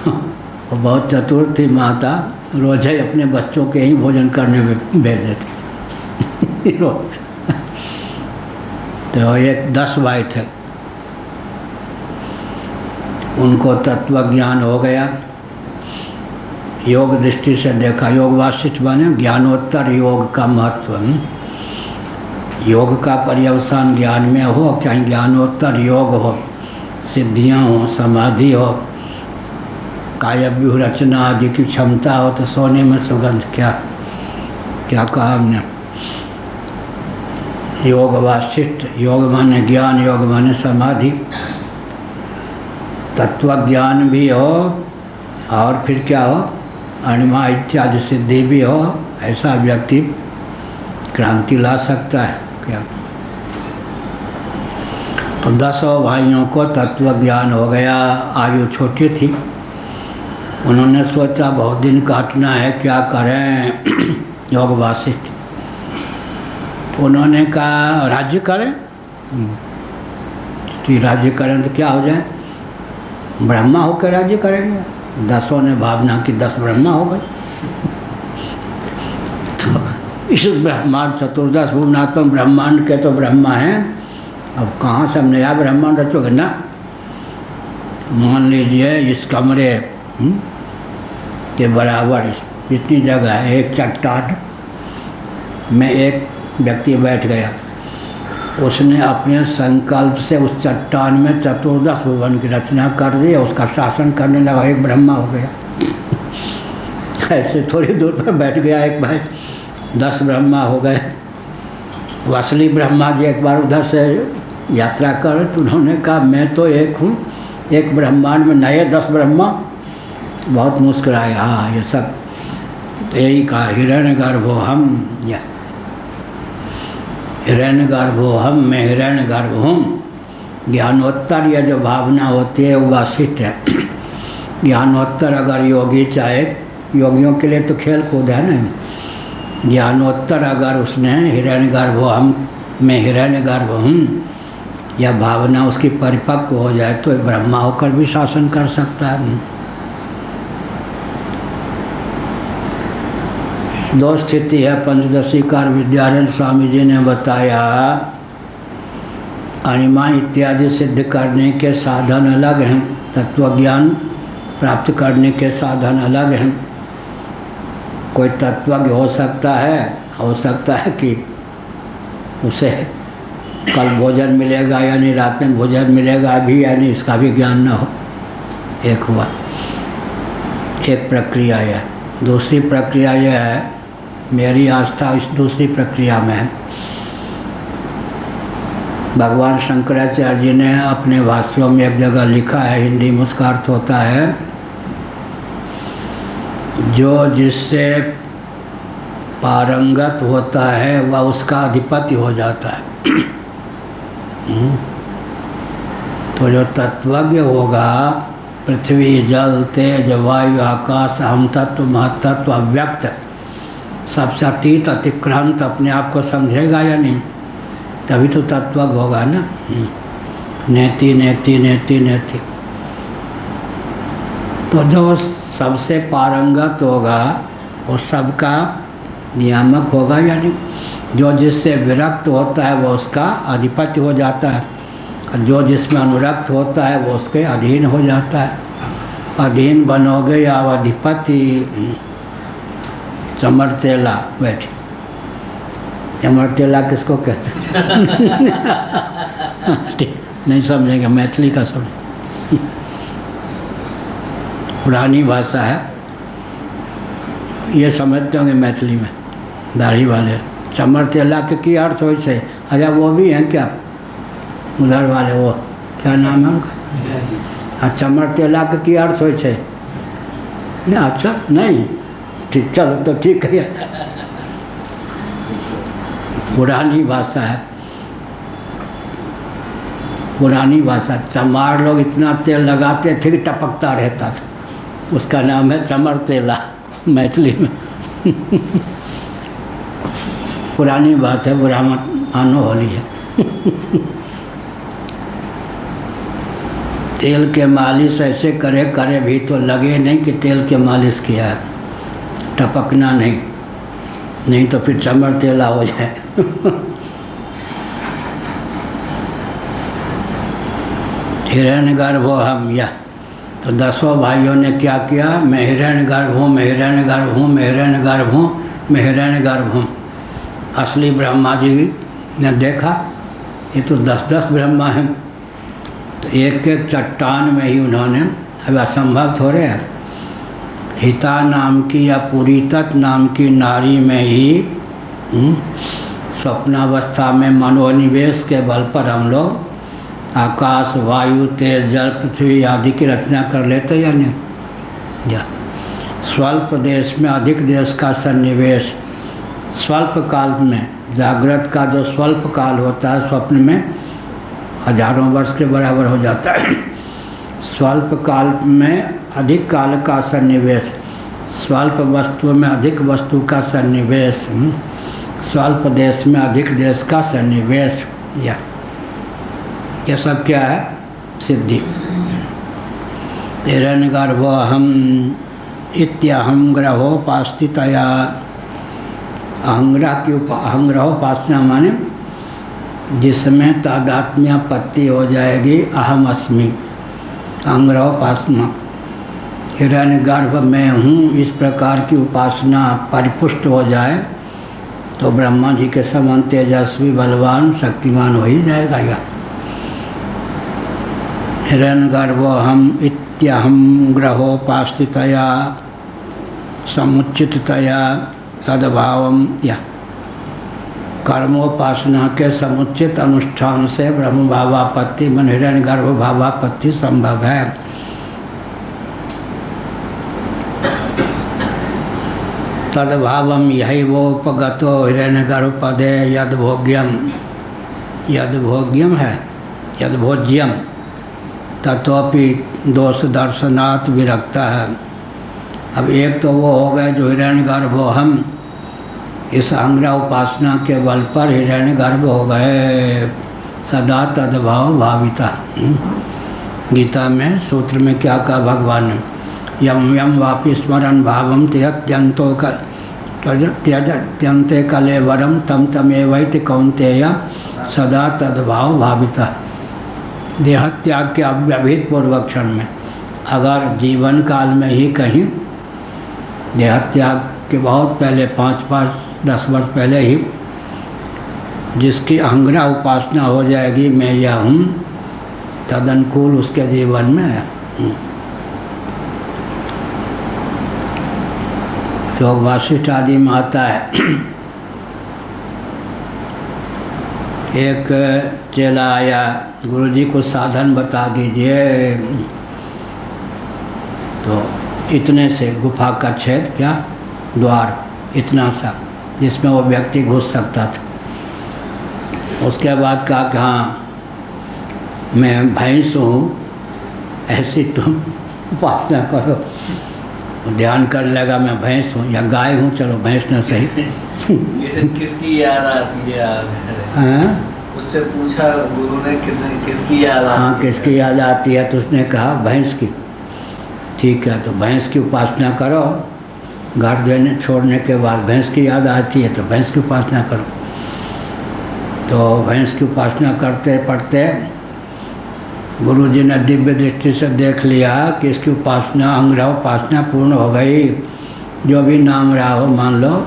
वो बहुत चतुर थी माता, रोज ही अपने बच्चों के ही भोजन करने में भेज देती। तो एक 10 भाई थे, उनको तत्व ज्ञान हो गया। योग दृष्टि से देखा, योग वासिष्ठ बने ज्ञानोत्तर योग का महत्व। योग का पर्यवसान ज्ञान में हो, चाहे ज्ञानोत्तर योग हो, सिद्धियां हो, समाधि हो, कायव्यूह रचना आदि की क्षमता हो, तो सोने में सुगंध क्या क्या कहा हमने। योग वासिष्ठ, योग माने ज्ञान, योग माने समाधि, तत्व ज्ञान भी हो और फिर क्या हो, अणिमा इत्यादि सिद्धि भी हो, ऐसा व्यक्ति क्रांति ला सकता है क्या। तो 10 भाइयों को तत्व ज्ञान हो गया। आयु छोटी थी, उन्होंने सोचा बहुत दिन काटना है, क्या करें। योग वासिष्ठ, उन्होंने कहा राज्य करें। तो राज्य करें तो क्या हो जाए, ब्रह्मा होकर राज्य करेंगे। 10 ने भावना की 10 ब्रह्मा हो गए। तो इस ब्रह्मांड चतुर्दश भुवनात्मक ब्रह्मांड के तो ब्रह्मा हैं, अब कहाँ से हम नया ब्रह्मांड रचोगे ना। मान लीजिए इस कमरे के बराबर जितनी जगह है, एक चट्टान में एक व्यक्ति बैठ गया, उसने अपने संकल्प से उस चट्टान में चतुर्दश भुवन की रचना कर दी, उसका शासन करने लगा, एक ब्रह्मा हो गया। ऐसे थोड़ी दूर पर बैठ गया एक भाई, 10 ब्रह्मा हो गए। असली ब्रह्मा जी एक बार उधर से यात्रा कर, तो उन्होंने कहा मैं तो एक हूँ, एक ब्रह्मांड में नए 10 ब्रह्मा। बहुत मुस्कुराए, हाँ ये सब तो यही कहा, हिरण्यगर्भो हम, या हिरण्यगर्भो हम, मैं हिरण्यगर्भ हूँ। ज्ञानोत्तर यह जो भावना होती है वो वासिष्ठ है। ज्ञानोत्तर अगर योगी चाहे, योगियों के लिए तो खेल कूद है नहीं, ज्ञानोत्तर अगर उसने हिरण्यगर्भो हम, मैं हिरण्यगर्भ हूँ, यह भावना उसकी परिपक्व हो जाए तो ब्रह्मा होकर भी शासन कर सकता है। 2 स्थिति है। पंचदशी कार विद्यारण्य स्वामी जी ने बताया, अणिमा इत्यादि सिद्ध करने के साधन अलग हैं, तत्वज्ञान प्राप्त करने के साधन अलग हैं। कोई तत्वज्ञ हो सकता है कि उसे कल भोजन मिलेगा या नहीं, रात में भोजन मिलेगा भी या नहीं, इसका भी ज्ञान न हो। एक हुआ, एक प्रक्रिया है। दूसरी प्रक्रिया यह है, मेरी आस्था इस दूसरी प्रक्रिया में है। भगवान शंकराचार्य जी ने अपने भाष्यों में एक जगह लिखा है, हिंदी में उसका अर्थ होता है, जो जिससे पारंगत होता है वह उसका अधिपति हो जाता है। तो जो तत्वज्ञ होगा, पृथ्वी जल तेज वायु आकाश हम तत्व महतत्व अव्यक्त सबसे अतीत अतिक्रांत अपने आप को समझेगा या नहीं, तभी तो तत्वज्ञ होगा ना। नेति नेति नेति नेति। तो जो सबसे पारंगत होगा वो सबका नियामक होगा या नहीं? जो जिससे विरक्त होता है वो उसका अधिपति हो जाता है, और जो जिसमें अनुरक्त होता है वो उसके अधीन हो जाता है। अधीन बनोगे या अधिपति। चमरतेला बैठी। चमरतेला किसको कहते हैं? नहीं समझेंगे, मैथिली का समझ। पुरानी भाषा है, ये समझते होंगे मैथिली में दाढ़ी वाले। चमरतेला के की अर्थ हो से? अच्छा वो भी हैं क्या उधर वाले? वो क्या नाम है उनका? हाँ, चमरतेला के की अर्थ हो से? नहीं, अच्छा नहीं, ठीक, चलो तो ठीक है। पुरानी भाषा है, पुरानी भाषा। चमार लोग इतना तेल लगाते थे कि टपकता रहता था, उसका नाम है चमरतेला मैथिली में। पुरानी बात है, बुरा मत मानो, होली है। तेल के मालिश ऐसे करे करे भी तो लगे नहीं कि तेल के मालिश किया है, टपकना नहीं, नहीं तो फिर चमरतेला हो जाए। हिरण्यगर्भ हम या तो 10 भाइयों ने क्या किया? मैं हिरण्यगर्भ हूँ, मैं हिरण्यगर्भ हूँ, मैं हिरण्यगर्भ हूँ, मैं हिरण्यगर्भ हूँ। असली ब्रह्मा जी ने देखा ये तो 10-10 ब्रह्मा हैं, तो एक एक चट्टान में ही उन्होंने, अब असंभव थोड़े है, हिता नाम की या पुरीतत नाम की नारी में ही स्वप्नावस्था में मनोनिवेश के बल पर हम लोग आकाश, वायु, तेज, जल, पृथ्वी आदि की रचना कर लेते या नहीं? या स्वल्प देश में अधिक देश का सन्निवेश, स्वल्प काल में, जागृत का जो स्वल्प काल होता है स्वप्न में हजारों वर्ष के बराबर हो जाता है। स्वल्प काल में अधिक काल का सन्निवेश, स्वल्प वस्तु में अधिक वस्तु का सन्निवेश, स्वल्प देश में अधिक देश का सन्निवेश, यह सब क्या है? सिद्धि। हिरण्यगर्भो अहम इत्यहम ग्रहोपास्थितया। अहंग्रहोपासना माने जिसमें तादात्म्यापत्ति हो जाएगी, अहम अस्मि, अहंग्रहोपासना। हिरण्यगर्भ में हूँ, इस प्रकार की उपासना परिपुष्ट हो जाए तो ब्रह्मा जी के समान तेजस्वी, बलवान, शक्तिमान हो ही जाएगा। या हिरण्यगर्भो हम इत्यहम ग्रहोपास्थितया समुचिततया तद्भावम। या कर्मोपासना के समुचित अनुष्ठान से ब्रह्म भावापत्ति मन हिरण्यगर्भ भावापत्ति संभव है। तद्भावम यहैवोपगतो हिरण्यगर्भ पदे यद्भोग्यम, यद्भोग्यम है, यद्भोज्यम ततोपि दोष दर्शनात् विरक्त है। अब एक तो वो हो गए जो हिरण्यगर्भ हम, इस अंग्रह उपासना के बल पर हिरण्यगर्भ हो गए, सदा तद्भाव भाविता। गीता में सूत्र में क्या कहा भगवान ने? यम यम वापि स्मरण भावम त्यजत्यंते कलेवरम तम तमेवैति कौन्तेय सदा तद्भाव भाविता। देहत्याग के अव्यभित पूर्वक्षण में अगर जीवन काल में ही कहीं देहत्याग के बहुत पहले 5-10 वर्ष पहले ही जिसकी अहंग्रह उपासना हो जाएगी, मैं यह हूँ, तदनुकूल उसके जीवन में है। योग वासिष्ठ आदि में आता है, एक चेला आया, गुरुजी को साधन बता दीजिए। तो इतने से गुफा का छेद, क्या द्वार, इतना सा जिसमें वो व्यक्ति घुस सकता था। उसके बाद कहा कि हाँ मैं भैंस हूँ, ऐसी तुम उपासना करो। ध्यान करने लगा मैं भैंस हूँ या गाय हूँ, चलो भैंस न सही। किसकी याद आती है? हाँ उससे पूछा गुरु ने किसकी याद आती है? हाँ किसकी याद आती है? तो उसने कहा भैंस की। ठीक है, तो भैंस की उपासना करो घर देने छोड़ने के बाद भैंस की याद आती है तो भैंस की उपासना करो। तो भैंस की उपासना करते पढ़ते गुरु जी ने दिव्य दृष्टि से देख लिया कि इसकी उपासना अंग्रह उपासना पूर्ण हो गई। जो भी नाम रहा हो मान लो,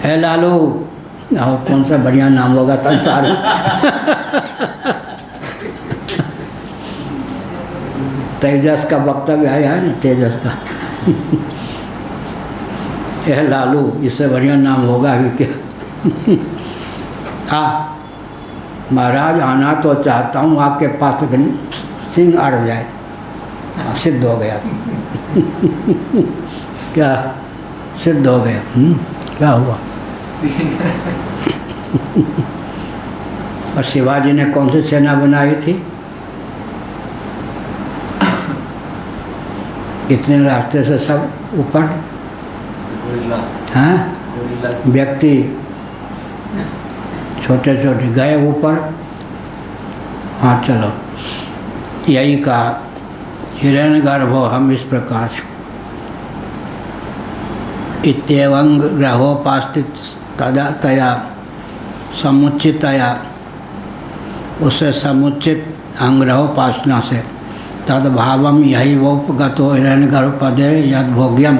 है लालू, और कौन सा बढ़िया नाम होगा संसार में। तेजस का वक्तव्य आया है ना, तेजस का। है लालू, इससे बढ़िया नाम होगा भी क्या। हाँ महाराज, आना तो चाहता हूँ आपके पास, लेकिन सिंह अड़ जाए। सिद्ध हो गया। क्या सिद्ध हो गया? क्या हुआ? और शिवाजी ने कौन सी सेना बनाई थी? इतने रास्ते से सब ऊपर, हाँ व्यक्ति छोटे छोटे गए ऊपर। हाँ चलो, यही कहा हिरण्यगर्भो हम इस प्रकार से इत्येवं ग्रहोपास्तित तदा तया समुचितया, उससे समुचित अंग्रहोपासना से तद्भावम यही वो उपगतो हिरण्यगर्भ पदे यद भोग्यम,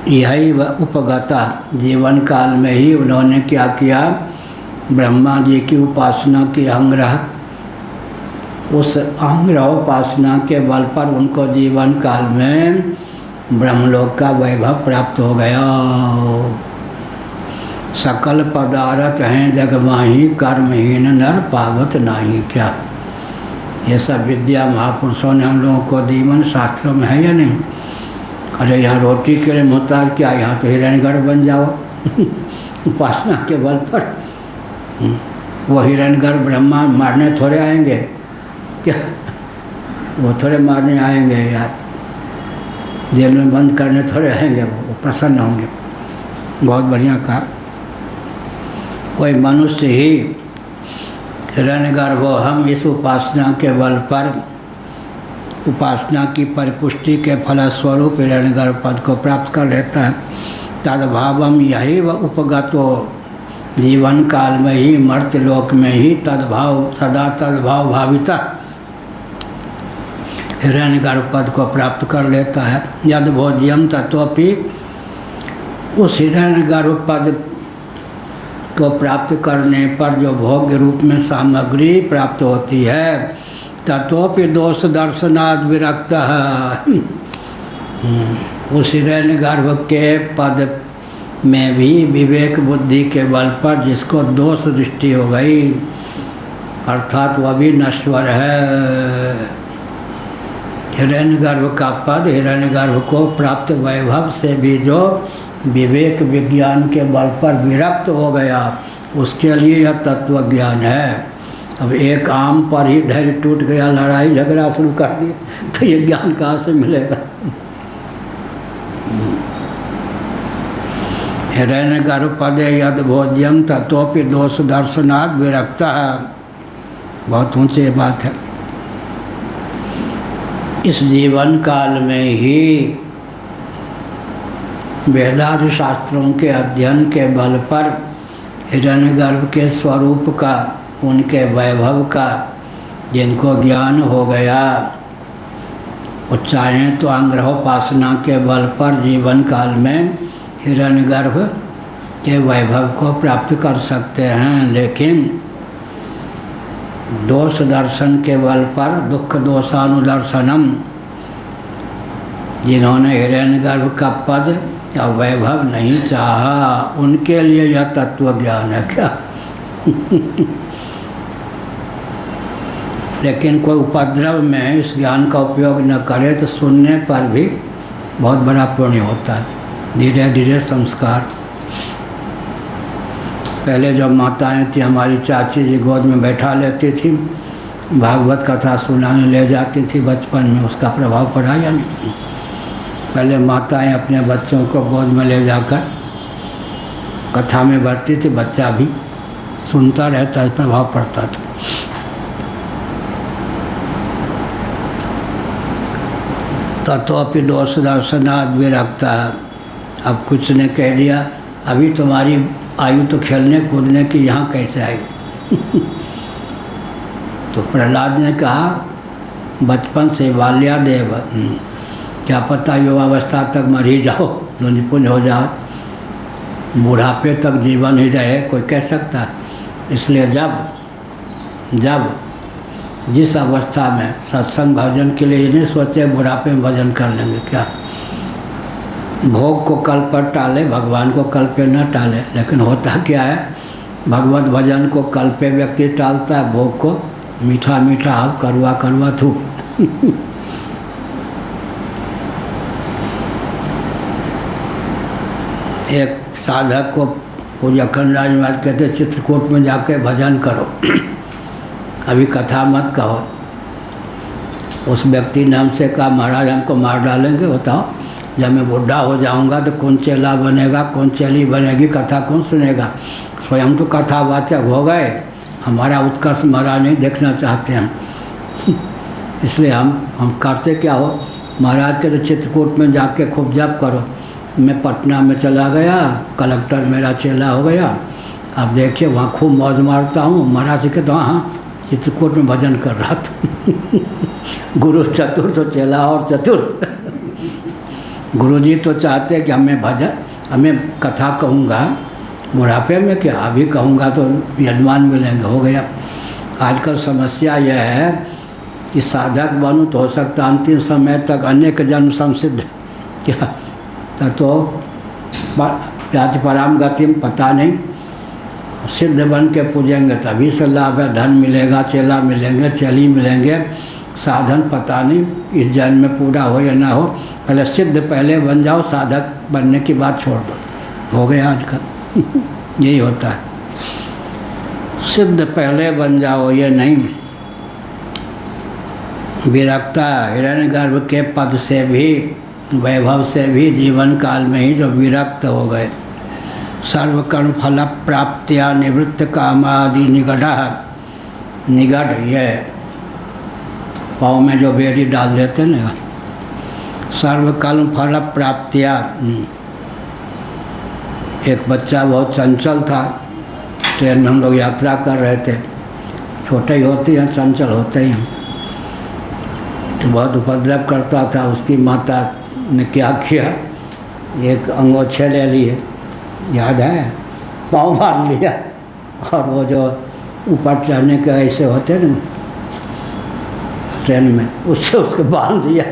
यही उपगता जीवन काल में ही उन्होंने क्या किया, ब्रह्मा जी की उपासना की अंग्रह, उस अंग्रहोपासना के बल पर उनको जीवन काल में ब्रह्मलोक का वैभव प्राप्त हो गया। सकल पदार्थ हैं जग माही, कर्महीन नर पावत नाही। क्या ये सब विद्या महापुरुषों ने हम लोगों को दीवन शास्त्रों में है या नहीं? अरे यहाँ रोटी के लिए मुहताज क्या, यहाँ तो हिरण्यगर्भ बन जाओ। उपासना के बल पर वो हिरण्यगर्भ ब्रह्मा मारने थोड़े आएंगे क्या? वो थोड़े मारने आएंगे यार, जेल में बंद करने थोड़े आएंगे। वो प्रसन्न होंगे। बहुत बढ़िया कहा। कोई मनुष्य ही हिरण्यगर्भ हम इस उपासना के बल पर, उपासना की परिपुष्टि के फलस्वरूप हिरण्यगर्भ पद को प्राप्त कर लेता है। तद्भावम यही व उपगतो, जीवन काल में ही मर्त्य लोक में ही तद्भाव सदा तद्भाव भाविता हिरण्यगर्भ पद को प्राप्त कर लेता है। यद भोज्यम तत्वपि, उस हिरण्यगर्भ पद को प्राप्त करने पर जो भोग्य रूप में सामग्री प्राप्त होती है, तत्वपि दोष दर्शनाद विरक्त है। उस हिरण्यगर्भ के पद में भी विवेक बुद्धि के बल पर जिसको दोष दृष्टि हो गई, अर्थात वह भी नश्वर है। हिरण्यगर्भ का पद, हिरण्यगर्भ को प्राप्त वैभव से भी जो विवेक विज्ञान के बल पर विरक्त हो गया, उसके लिए यह तत्व ज्ञान है। अब एक आम पर ही धैर्य टूट गया, लड़ाई झगड़ा शुरू कर दिया, तो ये ज्ञान कहाँ से मिलेगा? हिरण्यगर्भ पदे यद भोज्यम तत्वपि दोष दर्शनाद विरक्ता है। बहुत ऊंची बात है। इस जीवन काल में ही वेदादि शास्त्रों के अध्ययन के बल पर हिरण्यगर्भ के स्वरूप का, उनके वैभव का जिनको ज्ञान हो गया, वो चाहें तो अंग्रहोपासना के बल पर जीवन काल में हिरण्यगर्भ के वैभव को प्राप्त कर सकते हैं। लेकिन दोष दर्शन के बल पर, दुख दोषानुदर्शनम, जिन्होंने हिरण्यगर्भ का पद या वैभव नहीं चाहा, उनके लिए यह तत्व ज्ञान है। क्या? लेकिन कोई उपद्रव में इस ज्ञान का उपयोग न करे तो सुनने पर भी बहुत बड़ा पुण्य होता है। धीरे धीरे संस्कार। पहले जो माताएं थी, हमारी चाची जी गोद में बैठा लेती थी, भागवत कथा सुनाने ले जाती थी बचपन में, उसका प्रभाव पड़ा या नहीं? पहले माताएं अपने बच्चों को गोद में ले जाकर कथा में बैठती थी, बच्चा भी सुनता रहता, प्रभाव पड़ता था। तत्वपि दोष दर्शनाद विरक्ता, अब कुछ ने कह दिया अभी तुम्हारी आयु तो खेलने कूदने की, यहाँ कैसे आई? तो प्रहलाद ने कहा बचपन से बाल्यादेव, क्या पता युवावस्था तक मर ही जाओ, निपुण हो जाओ, बुढ़ापे तक जीवन ही रहे, कोई कह सकता है। इसलिए जब जिस अवस्था में सत्संग भजन के लिए नहीं सोचे बुढ़ापे में भजन कर लेंगे, क्या भोग को कल पर टाले, भगवान को कल पे न टाले। लेकिन होता क्या है, भगवत भजन को कल पे व्यक्ति टालता है, भोग को मीठा मीठा अब कड़वा कड़वा थू। एक साधक को पूज्य अखंडराज महाराज कहते चित्रकूट में जाके भजन करो, अभी कथा मत कहो। उस व्यक्ति ने हमसे कहा महाराज हमको मार डालेंगे, बताओ जब मैं बुढ़ा हो जाऊंगा तो कौन चेला बनेगा, कौन चेली बनेगी, कथा कौन सुनेगा? स्वयं तो कथावाचक हो गए, हमारा उत्कर्ष महाराज नहीं देखना चाहते हम। इसलिए हम करते क्या हो, महाराज के तो चित्रकूट में जाके खूब जप करो। मैं पटना में चला गया, कलेक्टर मेरा चेला हो गया, अब देखिए वहाँ खूब मौज मारता हूँ। महाराज जी कहते हाँ चित्रकूट में भजन कर रहा था। गुरु चतुर तो चेला और चतुर। गुरु जी तो चाहते कि हमें कथा कहूँगा बुढ़ापे में, क्या अभी कहूँगा तो यजमान मिलेंगे, हो गया। आजकल समस्या यह है कि साधक बनूँ तो हो सकता अंतिम समय तक अनेक जन्म संसिद्ध, क्या तो जाति पराम गति में पता नहीं, सिद्ध बन के पूजेंगे तभी से लाभ है, धन मिलेगा, चेला मिलेंगे, चेली मिलेंगे, साधन पता नहीं इस जन्म में पूरा हो या ना हो। पहले सिद्ध पहले बन जाओ, साधक बनने की बात छोड़ दो, हो गया आजकल। यही होता है, सिद्ध पहले बन जाओ, ये नहीं। विरक्ता हिरण्यगर्भ के पद से भी वैभव से भी जीवन काल में ही जो विरक्त हो गए। सर्वकर्म फल प्राप्त्या निवृत्त कामादि निगढ़, ये पाँव में जो बेड़ी डाल देते ना, सर्वकर्म फल प्राप्त्या। एक बच्चा बहुत चंचल था, ट्रेन में हम लोग यात्रा कर रहे थे, छोटे ही होते हैं चंचल होते ही हैं, तो बहुत उपद्रव करता था। उसकी माता ने क्या किया, एक अंगोछे ले लिए, याद है, पाँव मार लिया, और वो जो ऊपर चढ़ने के ऐसे होते ना ट्रेन में, उससे उसको बांध दिया।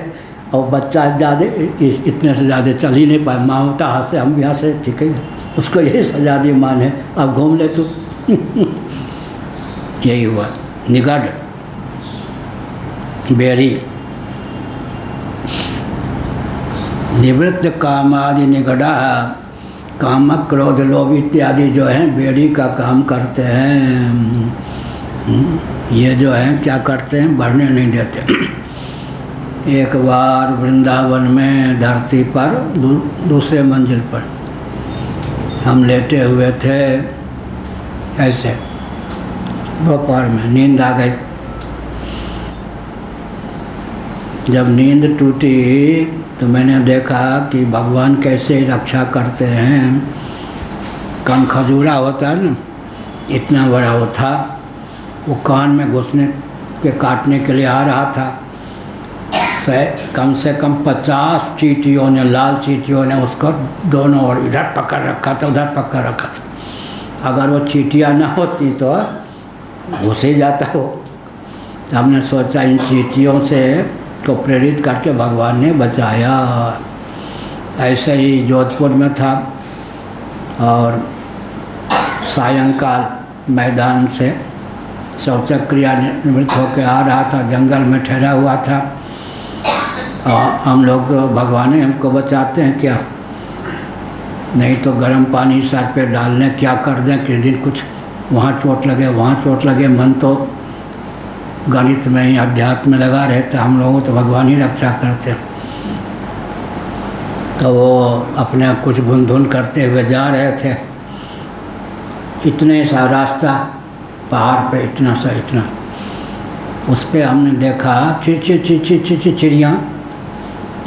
और बच्चा ज़्यादा इतने से ज़्यादा चल ही नहीं पाया, माँ होता हाथ से, हम यहाँ से ठीक है, उसको यही सजा दी माँ ने, अब घूम ले तू। यही हुआ निगढ़ बेड़ी। निवृत्त कामादि निगड़ा, काम क्रोध लोभ इत्यादि जो हैं बेड़ी का काम करते हैं। ये जो हैं क्या करते हैं, बढ़ने नहीं देते। एक बार वृंदावन में धरती पर दूसरे मंजिल पर हम लेटे हुए थे, ऐसे दोपहर में नींद आ गई। जब नींद टूटी तो मैंने देखा कि भगवान कैसे रक्षा करते हैं। कम खजूरा होता है ना, इतना बड़ा वो था, वो कान में घुसने के काटने के लिए आ रहा था। कम से कम 50 चींटियों ने, लाल चींटियों ने उसको दोनों ओर इधर पकड़ रखा था, उधर पकड़ रखा था। अगर वो चींटियाँ ना होती तो घुस ही जाता वो। तो हमने सोचा इन चींटियों से को प्रेरित करके भगवान ने बचाया। ऐसे ही जोधपुर में था, और सायंकाल मैदान से शौचक क्रिया निवृत्त होकर आ रहा था, जंगल में ठहरा हुआ था। और हम लोग तो भगवान ही हमको बचाते हैं क्या, नहीं तो गर्म पानी सर पे डालने क्या कर दें, किस दिन कुछ वहाँ चोट लगे वहाँ चोट लगे। मन तो गणित में ही अध्यात्म में लगा रहता, हम लोगों तो भगवान ही रक्षा करते हैं। तो वो अपने कुछ गुनधुन करते हुए जा रहे थे, इतने सा रास्ता पहाड़ पे, इतना सा इतना, उस पर हमने देखा चिड़ियाँ।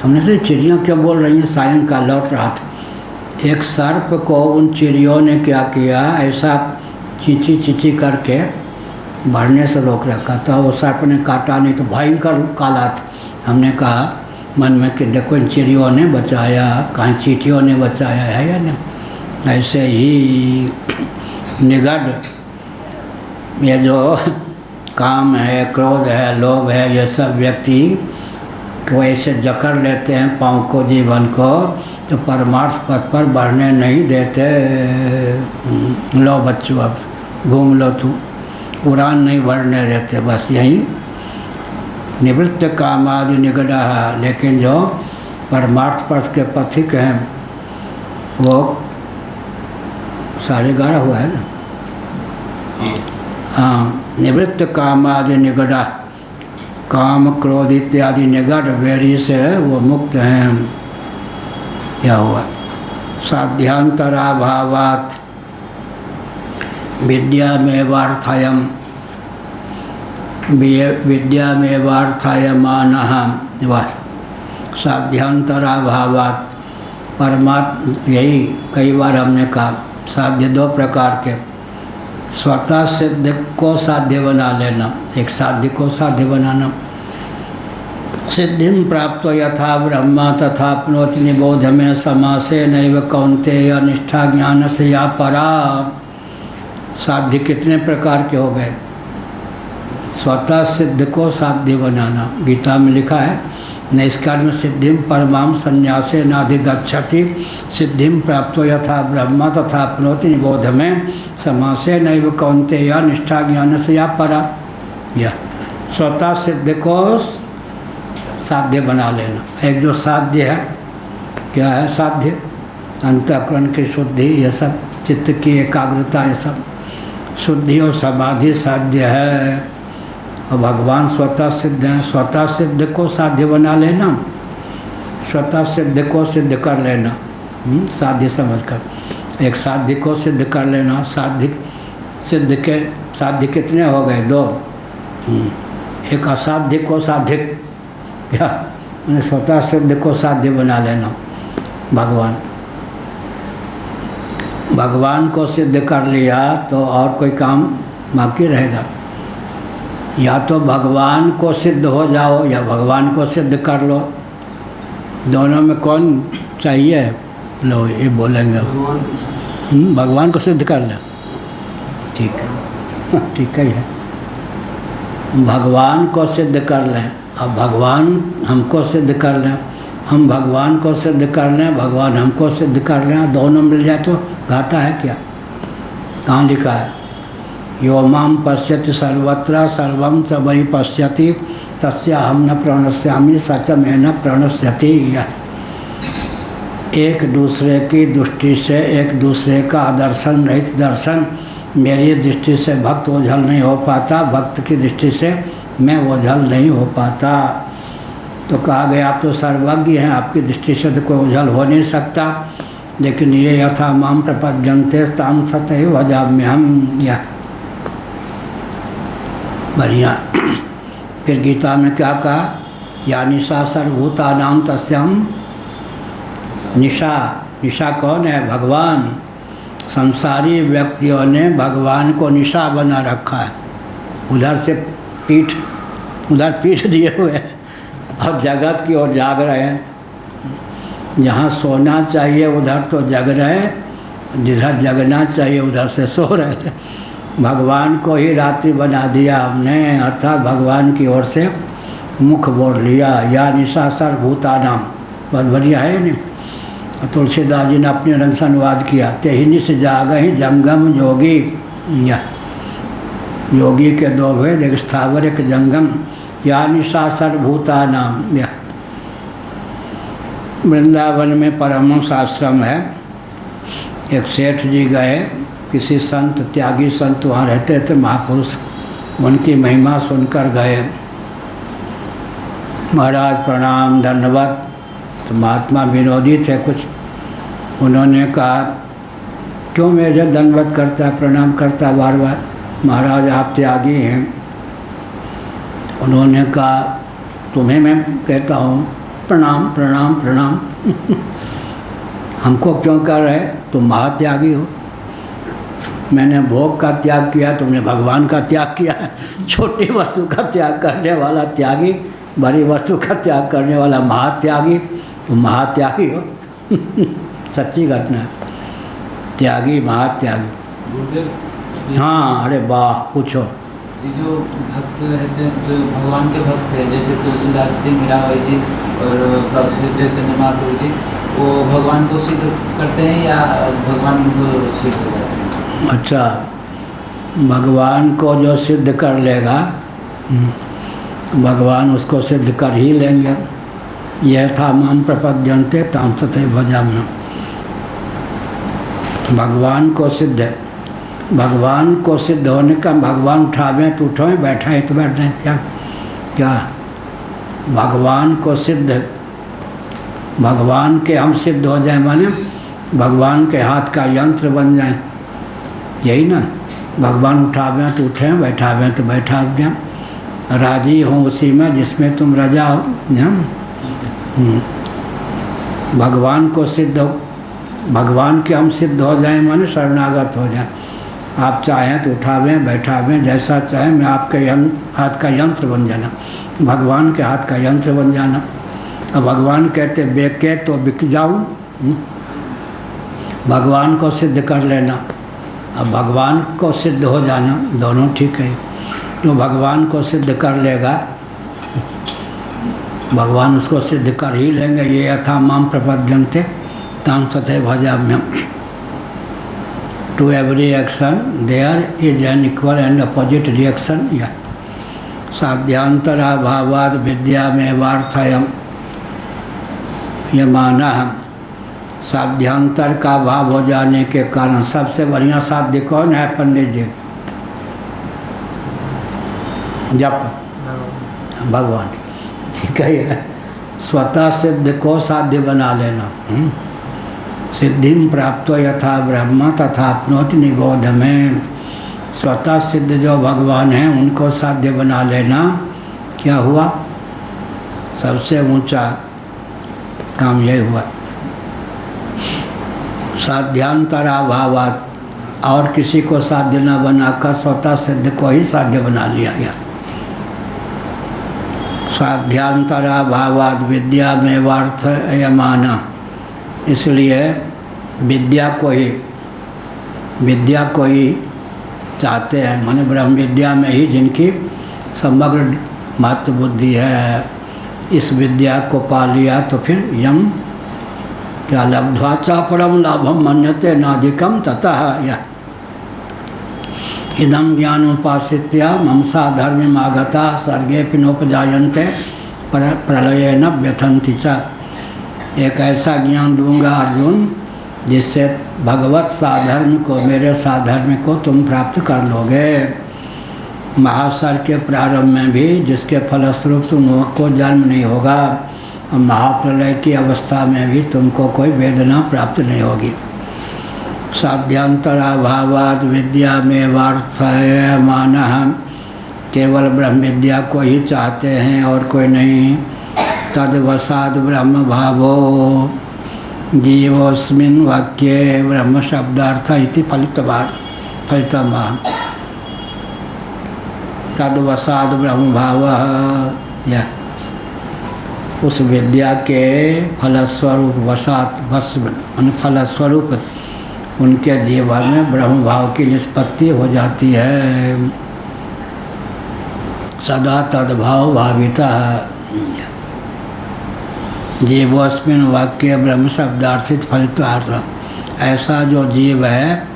हमने से चिड़ियाँ क्या बोल रही हैं, सायंकाल लौट रहा था, एक सर्प को उन चिड़ियों ने क्या किया, ऐसा चींची चींची करके बढ़ने से रोक रखा था। वो सर्प ने काटा नहीं तो भयंकर काला था। हमने कहा मन में कि देखो इन चिड़ियों ने बचाया, कहीं चींटियों ने बचाया है या नहीं। ऐसे ही निगड़ ये जो काम है, क्रोध है, लोभ है, ये सब व्यक्ति को ऐसे जकड़ लेते हैं पाँव को, जीवन को, तो परमार्थ पथ पर बढ़ने नहीं देते। लो बच्चों अब घूम लो, तू उड़ान नहीं बढ़ने देते, बस यही निवृत्त कामादि निगड़ा। लेकिन जो परमार्थ पथ के पथिक हैं वो सारे गाढ़ा हुआ है ना। हाँ, निवृत्त कामादि निगड़ा, काम क्रोध इत्यादि निगड़ वेरी से वो मुक्त हैं। क्या हुआ, साध्यांतराभावात् विद्यामेवार्थायम् विद्यामेवार्थायमानः वह साध्यांतराभावात्। परमात्मा यही कई बार हमने कहा, साध्य दो प्रकार के, स्वतः सिद्ध को साध्य बना लेना, एक साध्य को साध्य बनाना। सिद्धिं प्राप्तो यथा ब्रह्मा तथाप्नोति निबोध में समासे नैव कौन्तेय निष्ठा ज्ञान से या परा। साध्य कितने प्रकार के हो गए, स्वतः सिद्ध को साध्य बनाना। गीता में लिखा है, नैष्कर्म सिद्धिं परमां संन्यासे नाधिगच्छति, सिद्धिं प्राप्तो यथा ब्रह्मा तथाप्नोति निबोध में समासे नैव कौन्तेय निष्ठा ज्ञान से या परा। यह स्वतः सिद्ध को साध्य बना लेना। एक जो साध्य है, क्या है साध्य, अंतःकरण की शुद्धि, ये सब चित्त की एकाग्रता, ये सब शुद्धि और समाधि साध्य है। और भगवान स्वतः सिद्ध हैं। स्वतः सिद्ध को साध्य बना लेना, स्वतः सिद्ध को सिद्ध कर लेना, साध्य समझकर। एक साध्य को सिद्ध कर लेना। साध्य सिद्ध के साध्य कितने हो गए, दो। एक असाध्य को साधिक, क्या स्वतः सिद्ध को साध्य बना लेना। भगवान को सिद्ध कर लिया तो और कोई काम बाकी रहेगा। या तो भगवान को सिद्ध हो जाओ या भगवान को सिद्ध कर लो, दोनों में कौन चाहिए? लो ये बोलेंगे भगवान को सिद्ध कर ले। ठीक है, ठीक है, भगवान को सिद्ध कर लें। अब भगवान हमको सिद्ध कर लें, हम भगवान को सिद्ध कर लें, भगवान हमको सिद्ध कर लें, दोनों मिल जाए तो घाटा है क्या? कहाँ लिखा है? यो मां पश्यति सर्वत्र सर्वं च मयि पश्यति तस्याहं न प्रणश्यामि सच में न प्रणश्यति। एक दूसरे की दृष्टि से, एक दूसरे का आदर्शन रहित दर्शन, मेरी दृष्टि से भक्त ओझल नहीं हो पाता, भक्त की दृष्टि से मैं ओझल नहीं हो पाता। तो कहा गया आप तो सर्वज्ञ हैं, आपकी दृष्टि से तो कोई ओझल हो नहीं सकता। लेकिन ये यथा माम प्रपद्यन्ते ताम सतैव भजाम्यहम्। या बढ़िया। फिर गीता में क्या कहा? या निशा सर्वभूतानां तस्यां निशा। निशा कौन है? भगवान। संसारी व्यक्तियों ने भगवान को निशा बना रखा है। उधर से पीठ, उधर पीठ दिए हुए हैं, अब जगत की ओर जाग रहे हैं। जहाँ सोना चाहिए उधर तो जग रहे, जिधर जगना चाहिए उधर से सो रहे थे। भगवान को ही रात्रि बना दिया हमने, अर्थात भगवान की ओर से मुख मोड़ लिया। या निशा सर्वभूतानां, बहुत बढ़िया है नहीं? तुलसीदास जी ने अपने रंग से अनुवाद किया, तेहिनी से जागहि जंगम योगी। या योगी के दो भेद, एक स्थावर एक जंगम। या निशा सर्वभूतानां। या वृंदावन में परमहंस आश्रम है। एक सेठ जी गए, किसी संत, त्यागी संत वहाँ रहते थे, महापुरुष, उनकी महिमा सुनकर गए। महाराज प्रणाम धन्यवाद। तो महात्मा विनोदी थे कुछ, उन्होंने कहा क्यों मेरे दंडवत करता, प्रणाम करता बार बार? महाराज आप त्यागी हैं। उन्होंने कहा तुम्हें मैं कहता हूँ प्रणाम प्रणाम प्रणाम। हमको क्यों कर रहे? तुम महात्यागी हो। मैंने भोग का त्याग किया, तुमने भगवान का त्याग किया है। छोटी वस्तु का त्याग करने वाला त्यागी, बड़ी वस्तु का त्याग करने वाला महात्यागी। तुम महात्यागी हो। सच्ची घटना है। त्यागी महात्यागी। गुरुदेव, हाँ, अरे वाह, पूछो। ये जो भक्त रहते हैं, जो भगवान के भक्त हैं, जैसे तुलसीदास जी, मीराबाई जी और प्रभु श्री चैतन्य महाप्रभु जी, वो भगवान को सिद्ध करते हैं या भगवान को सिद्ध हो जाते हैं? अच्छा, भगवान को जो सिद्ध कर लेगा, भगवान उसको सिद्ध कर ही लेंगे। यह था माम प्रपद्यन्ते ताम तथैव भजाम्यहम्। भगवान को सिद्ध, भगवान को सिद्ध होने का, भगवान उठावें तो उठावें, बैठाएं तो बैठें, क्या भगवान को सिद्ध, भगवान के हम सिद्ध हो जाए माने भगवान के हाथ का यंत्र बन जाए, यही ना। भगवान उठावें तो उठें, बैठावें तो बैठा दें, राजी हो उसी में जिसमें तुम रजा हो। भगवान को सिद्ध हो, भगवान के हम सिद्ध हो जाएं माने शरणागत हो जाएं। आप चाहें तो उठावें, बैठावें, जैसा चाहें, मैं आपके हाथ का यंत्र बन जाना, भगवान के हाथ का यंत्र बन जाना। अब भगवान कहते बेके तो बिक जाऊं, भगवान को सिद्ध कर लेना, अब भगवान को सिद्ध हो जाना, दोनों ठीक है। जो भगवान को सिद्ध कर लेगा, भगवान उसको सिद्ध कर ही लेंगे। ये यथा माम प्रपद्यन्ते ताम तथैव भजाम्यहम्। To every action there is an equal and opposite reaction. Yeah. साध्यांतरा भावाद विद्या में वार्थयम, ये माना है। साध्यांतर का भाव हो जाने के कारण सबसे बढ़िया साध्य कौन है? पंडित जी। जप भगवान, ठीक है। स्वतः सिद्ध को साध्य बना लेना। सिद्धिम प्राप्त यथा ब्रह्म तथाप्नोति निबोध में। स्वतः सिद्ध जो भगवान हैं उनको साध्य बना लेना, क्या हुआ? सबसे ऊंचा काम यही हुआ। साध्यांतराभावात्, और किसी को साध्य न बनाकर स्वतः सिद्ध को ही साध्य बना लिया गया। साध्यांतराभावात् विद्या में वार्थयमाना, इसलिए विद्या को ही चाहते हैं, माने ब्रह्म विद्या में ही जिनकी समग्र महत्व बुद्धि है, इस विद्या को पा लिया तो फिर यम क्या लब्ध्वा च परम लाभम मन्यते नाधिकम ततः यः इदं ज्ञानमुपाश्रित्य ममसा धर्ममागता सर्गेऽपि नोपजायन्ते प्रलयेन व्यथन्ति च। एक ऐसा ज्ञान दूंगा अर्जुन जिससे भगवत साधर्म को, मेरे साधर्म को तुम प्राप्त कर लोगे। महासर के प्रारंभ में भी जिसके फलस्वरूप तुमको जन्म नहीं होगा, और महाप्रलय की अवस्था में भी तुमको कोई वेदना प्राप्त नहीं होगी। साध्यांतराभावाद विद्या में वार्थयमानः, केवल ब्रह्म विद्या को ही चाहते हैं और कोई नहीं। तद्वसाद ब्रह्म भावो जीवोस्मिन् वाक्ये ब्रह्म शब्दार्थ इति फलितम। तद्वसाद ब्रह्म भाव, या उस विद्या के फलस्वरूप, वसात बस फलस्वरूप उनके जीवन में ब्रह्म भाव की निष्पत्ति हो जाती है। सदा तद्भाव भाविता जीवोस्मिन् वाक्य ब्रह्म शब्दार्थित फलितार्थ। ऐसा जो जीव है,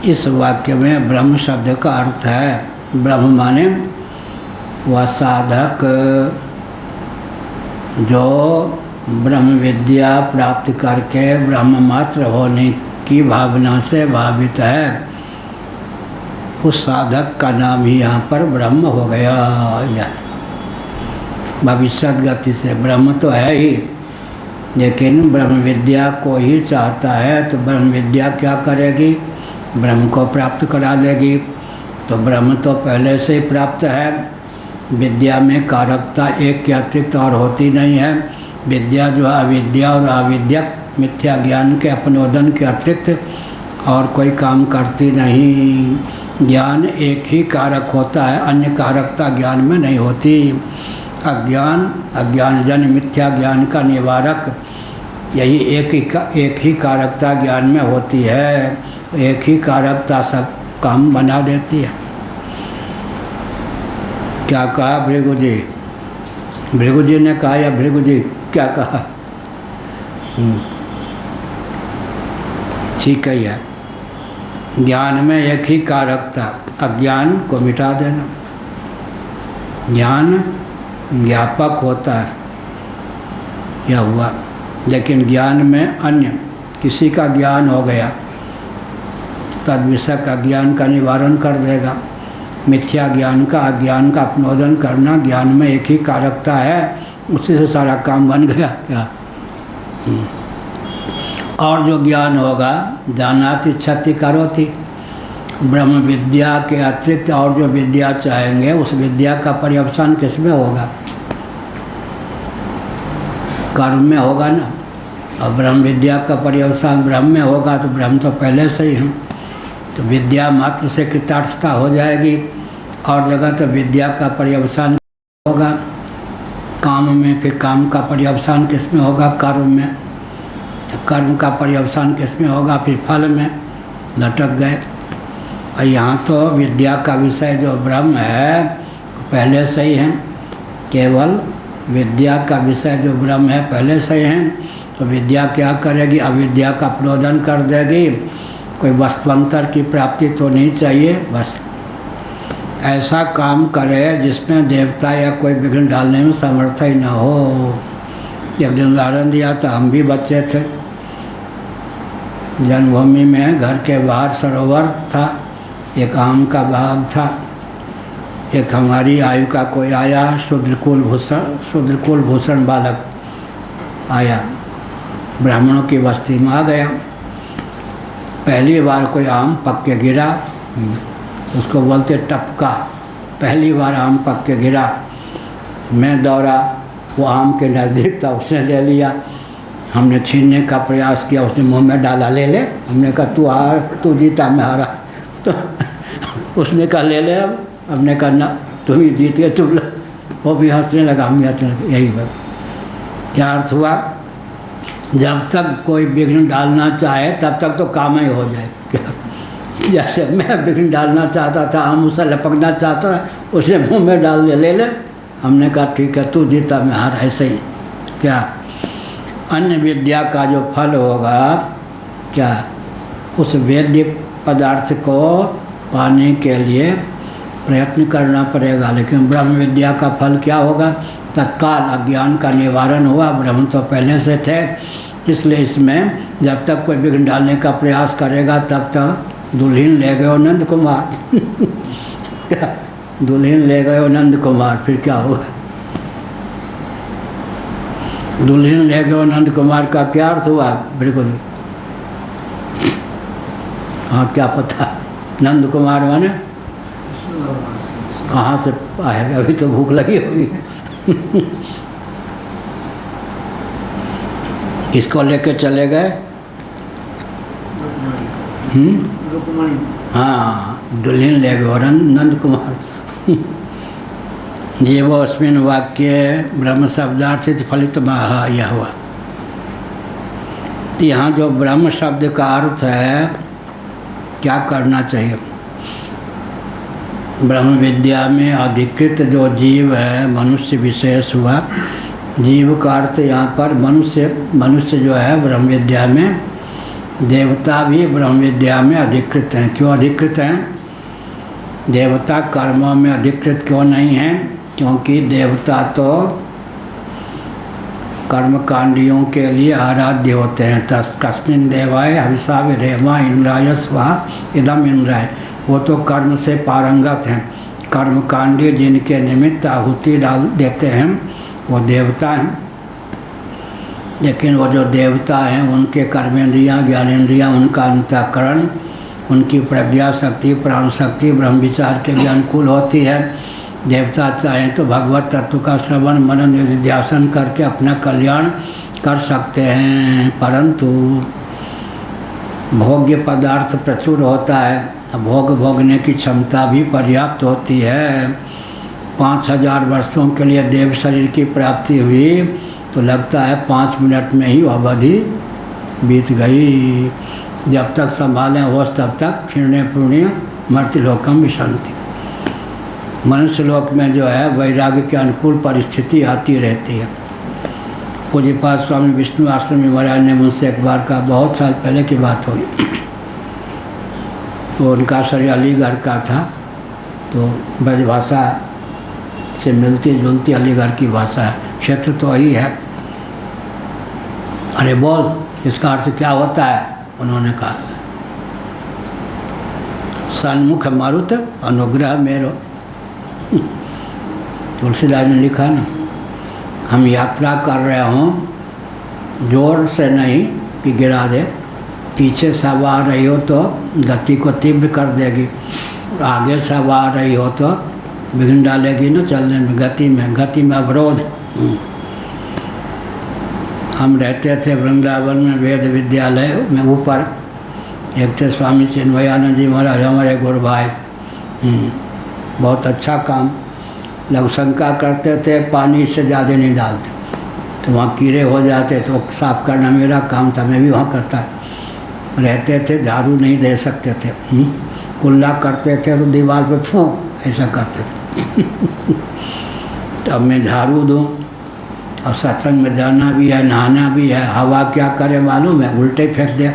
इस वाक्य में ब्रह्म शब्द का अर्थ है। ब्रह्म माने वह साधक जो ब्रह्म विद्या प्राप्त करके ब्रह्म मात्र होने की भावना से भावित है, उस साधक का नाम ही यहाँ पर ब्रह्म हो गया। यह भविष्यत गति से ब्रह्म तो है ही, लेकिन ब्रह्म विद्या को ही चाहता है, तो ब्रह्म विद्या क्या करेगी? ब्रह्म को प्राप्त करा देगी। तो ब्रह्म तो पहले से ही प्राप्त है। विद्या में कारकता एक के अतिरिक्त और होती नहीं है। विद्या जो है अविद्या और अविद्यक मिथ्या ज्ञान के अपनोदन के अतिरिक्त और कोई काम करती नहीं। ज्ञान एक ही कारक होता है, अन्य कारकता ज्ञान में नहीं होती। अज्ञानजन्य मिथ्या ज्ञान का निवारक यही एक ही कारकता ज्ञान में होती है। एक ही कारकता सब काम बना देती है। क्या कहा भृगु जी? भृगु जी ने कहा या भृगु जी क्या कहा? ठीक है। ज्ञान में एक ही कारकता, अज्ञान को मिटा देना। ज्ञान ज्ञापक होता है, यह हुआ, लेकिन ज्ञान में अन्य किसी का ज्ञान हो गया, तद विषय का ज्ञान का निवारण कर देगा। मिथ्या ज्ञान का, अज्ञान का अपनोदन करना, ज्ञान में एक ही कारकता है, उसी से सारा काम बन गया। क्या और जो ज्ञान होगा, जानाति इच्छति करोति, ब्रह्म विद्या के अतिरिक्त और जो विद्या चाहेंगे उस विद्या का पर्यवसान किसमें होगा? कर्म में होगा ना। और ब्रह्म विद्या का पर्यवसान ब्रह्म में होगा तो ब्रह्म तो पहले से ही हम, तो विद्या मात्र से कृतार्थता हो जाएगी। और जगह तो विद्या का पर्यवसान होगा काम में, फिर काम का पर्यवसान किसमें होगा? कर्म में। कर्म का पर्यवसान किसमें होगा? फिर फल में। लटक गए। और यहाँ तो विद्या का विषय जो ब्रह्म है पहले से ही है, केवल विद्या का विषय जो ब्रह्म है पहले से ही है। तो विद्या क्या करेगी? अविद्या का प्रोदन कर देगी। कोई वस्तुअंतर की प्राप्ति तो नहीं चाहिए, बस ऐसा काम करे जिसमें देवता या कोई विघ्न डालने में समर्थ ही न हो। एक दिन उदाहरण दिया था, हम भी बच्चे थे, जन्मभूमि में घर के बाहर सरोवर था, एक आम का बाग था। एक हमारी आयु का कोई आया, शूद्रकुल भूषण बालक आया, ब्राह्मणों की बस्ती में आ गया। पहली बार कोई आम पक के गिरा, उसको बोलते टपका। पहली बार आम पक के गिरा, मैं दौड़ा, वो आम के नज़दीक था, उसने ले लिया। हमने छीनने का प्रयास किया, उसने मुंह में डाला, ले ले। हमने कहा तू हार, तू जीता मैं हारा। तो उसने कहा ले ले। अब हमने कहा ना, तुम ही जीत गए, तुम लोग। वो भी हंसने लगा, हम भी हंसने लगे। यही बात। क्या अर्थ हुआ? जब तक कोई विघ्न डालना चाहे तब तक तो काम ही हो जाए। क्या जैसे मैं विघ्न डालना चाहता था, हम उसे लपकना चाहता था, उसने मुंह में डाल दिया, ले ले। हमने कहा ठीक है, तू जीता मैं हारा। ऐसे ही क्या अन्य विद्या का जो फल होगा, क्या उस वेद्य पदार्थ को पाने के लिए प्रयत्न करना पड़ेगा। लेकिन ब्रह्म विद्या का फल क्या होगा? तत्काल अज्ञान का निवारण हुआ। ब्रह्म तो पहले से थे, इसलिए इसमें जब तक कोई विघ्न डालने का प्रयास करेगा तब तक दुल्हन ले गए नंद कुमार। दुल्हन ले गए नंद कुमार, फिर क्या होगा? दुल्हन ले गए नंद कुमार का क्या अर्थ हुआ? बिल्कुल हाँ, क्या पता नंद कुमार माने कहाँ से आएगा? अभी तो भूख लगी होगी। इसको लेके चले गए। हाँ, दुल्हन ले गए नंद कुमार। जीवो अस्मिन् वाक्य ब्रह्म शब्दार्थित फलित महा, यह हुआ। तो यहाँ जो ब्रह्म शब्द का अर्थ है, क्या करना चाहिए? ब्रह्म विद्या में अधिकृत जो जीव है, मनुष्य विशेष हुआ। जीव का अर्थ यहाँ पर मनुष्य जो है ब्रह्म विद्या में, देवता भी ब्रह्म विद्या में अधिकृत हैं। क्यों अधिकृत हैं? देवता कर्मों में अधिकृत क्यों नहीं हैं? क्योंकि देवता तो कर्मकांडियों के लिए आराध्य होते हैं। तस्मिन् देवाय हविषा विधेमा इंद्राय स्वाहा इदम इंद्राय। वो तो कर्म से पारंगत हैं। कर्मकांडी जिनके निमित्त आहुति डाल देते हैं वो देवता हैं। लेकिन वो जो देवता हैं उनके कर्मेंद्रियाँ, ज्ञानेंद्रियाँ, उनका अंतःकरण, उनकी प्रज्ञा शक्ति, प्राण शक्ति ब्रह्म विचार के भी अनुकूल होती है। देवता चाहें तो भगवत तत्व का श्रवण मनन निधिध्यासन करके अपना कल्याण कर सकते हैं, परंतु भोग्य पदार्थ प्रचुर होता है, भोग भोगने की क्षमता भी पर्याप्त होती है। 5000 वर्षों के लिए देव शरीर की प्राप्ति हुई तो लगता है 5 मिनट में ही अवधि बीत गई। जब तक संभालें होश तब तक क्षीणे पुण्य मर्त्यलोकम विशंति। मनुष्य लोक में जो है वैराग्य के अनुकूल परिस्थिति आती रहती है। पूज्यपाद स्वामी विष्णु आश्रमी महाराज ने मुझसे एक बार कहा, बहुत साल पहले की बात हुई, तो उनका शरीर अलीगढ़ का था, तो ब्रजभाषा से मिलती जुलती अलीगढ़ की भाषा है, क्षेत्र तो वही है। अरे बोल, इसका अर्थ क्या होता है? उन्होंने कहा, सन्मुख मारुत अनुग्रह मेरो। तुलसीदास ने लिखा ना, हम यात्रा कर रहे हों, जोर से नहीं कि गिरा दे, पीछे से हवा आ रही हो तो गति को तीव्र कर देगी, आगे से हवा आ रही हो तो विघ्न डालेगी ना चलने में, गति में अवरोध। हम रहते थे वृंदावन में वेद विद्यालय में ऊपर, एक थे स्वामी चिन्मयानंद जी महाराज, हमारे गुरु भाई, बहुत अच्छा काम। लघु शंका करते थे, पानी से ज़्यादा नहीं डालते तो वहाँ कीड़े हो जाते, तो साफ़ करना मेरा काम था, मैं भी वहाँ करता रहते थे। झाड़ू नहीं दे सकते थे, कुल्ला करते थे तो दीवार पे फूंक ऐसा करते थे। तो अब मैं झाड़ू दूँ और सत्संग में जाना भी है, नहाना भी है, हवा क्या करे मालूम है, उल्टे फेंक दे।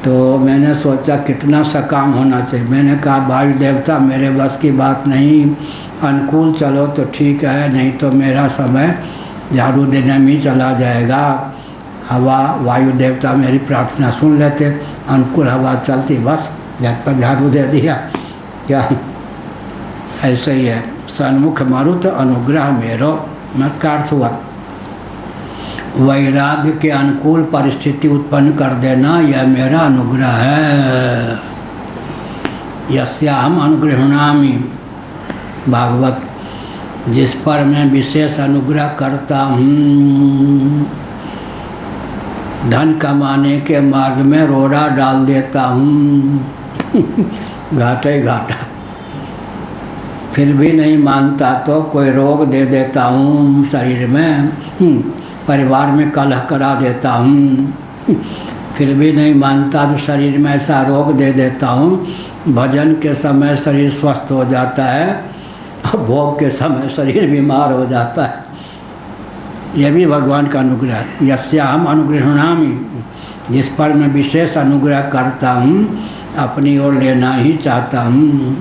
तो मैंने सोचा कितना सकाम होना चाहिए। मैंने कहा, वायु देवता मेरे बस की बात नहीं, अनुकूल चलो तो ठीक है, नहीं तो मेरा समय झाड़ू देने में ही चला जाएगा। हवा वायु देवता मेरी प्रार्थना सुन लेते, अनुकूल हवा चलती, बस झट पर झाड़ू दे दिया। क्या ऐसे ही है, सन्मुख मारुत अनुग्रह मेरो, मत का अर्थ हुआ वैराग्य के अनुकूल परिस्थिति उत्पन्न कर देना, यह मेरा अनुग्रह है। यस्याहम अनुगृह्णामि, भागवत, जिस पर मैं विशेष अनुग्रह करता हूँ, धन कमाने के मार्ग में रोड़ा डाल देता हूँ, घाटा ही घाटा, फिर भी नहीं मानता तो कोई रोग दे देता हूँ शरीर में, परिवार में कलह करा देता हूँ, फिर भी नहीं मानता तो शरीर में ऐसा रोग दे देता हूँ, भजन के समय शरीर स्वस्थ हो जाता है और भोग के समय शरीर बीमार हो जाता है। यह भी भगवान का अनुग्रह है। यस्याहम अनुगृह्णामि, जिस पर मैं विशेष अनुग्रह करता हूँ, अपनी ओर लेना ही चाहता हूँ।